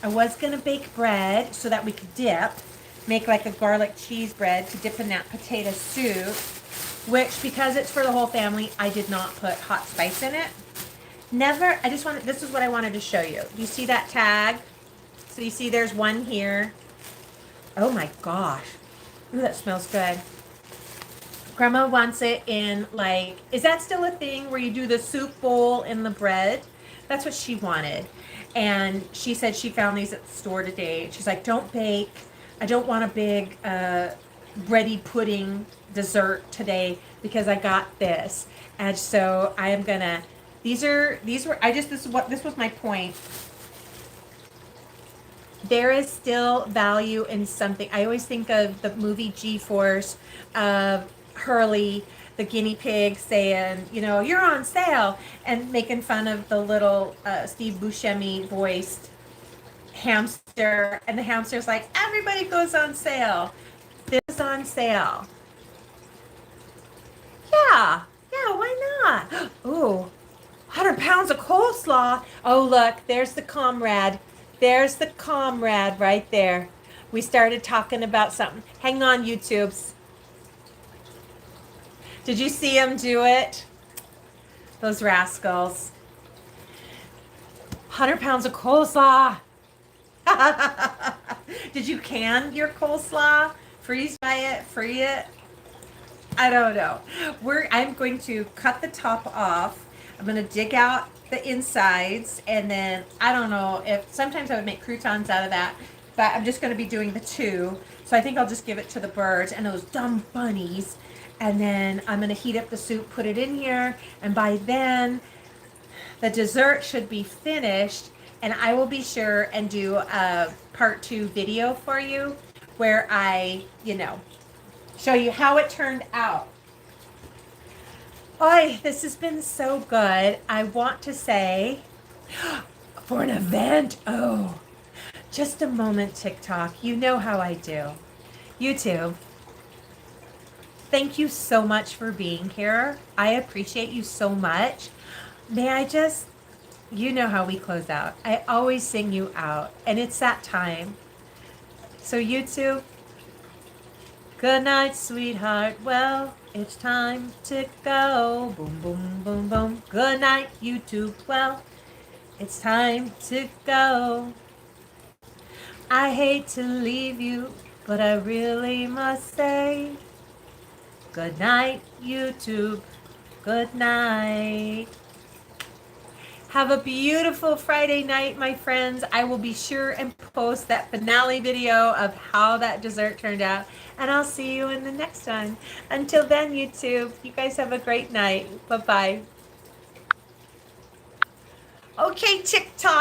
I was going to bake bread so that we could dip, make like a garlic cheese bread to dip in that potato soup, which because it's for the whole family, I did not put hot spice in it. This is what I wanted to show you. You see that tag? So you see there's one here. Oh my gosh. Ooh, that smells good. Grandma wants it in like, is that still a thing where you do the soup bowl in the bread? That's what she wanted. And she said she found these at the store today. She's like, don't bake. I don't want a big bready pudding dessert today because I got this. And so I am gonna, this was my point. There is still value in something. I always think of the movie G-Force of Hurley, the guinea pig, saying, you're on sale, and making fun of the little Steve Buscemi voiced hamster. And the hamster's like, everybody goes on sale. This is on sale. Yeah, why not? Ooh, 100 pounds of coleslaw. Oh, look, there's the comrade. There's the comrade right there. We started talking about something. Hang on, YouTubes. Did you see him do it? Those rascals. 100 pounds of coleslaw. Did you can your coleslaw? Freeze dry it? Free it? I don't know. I'm going to cut the top off. I'm going to dig out the insides, and then I don't know if sometimes I would make croutons out of that, but I'm just going to be doing the two. So I think I'll just give it to the birds and those dumb bunnies. And then I'm going to heat up the soup, put it in here, and by then the dessert should be finished, and I will be sure and do a part 2 video for you where I, show you how it turned out. Oy, this has been so good. I want to say, for an event, just a moment, TikTok. You know how I do. YouTube. Thank you so much for being here. I appreciate you so much. May I just, you know how we close out. I always sing you out, and it's that time. So YouTube, good night, sweetheart. Well, it's time to go. Boom, boom, boom, boom. Good night, YouTube. Well, it's time to go. I hate to leave you, but I really must say, good night, YouTube. Good night. Have a beautiful Friday night, my friends. I will be sure and post that finale video of how that dessert turned out. And I'll see you in the next one. Until then, YouTube, you guys have a great night. Bye-bye. Okay, TikTok.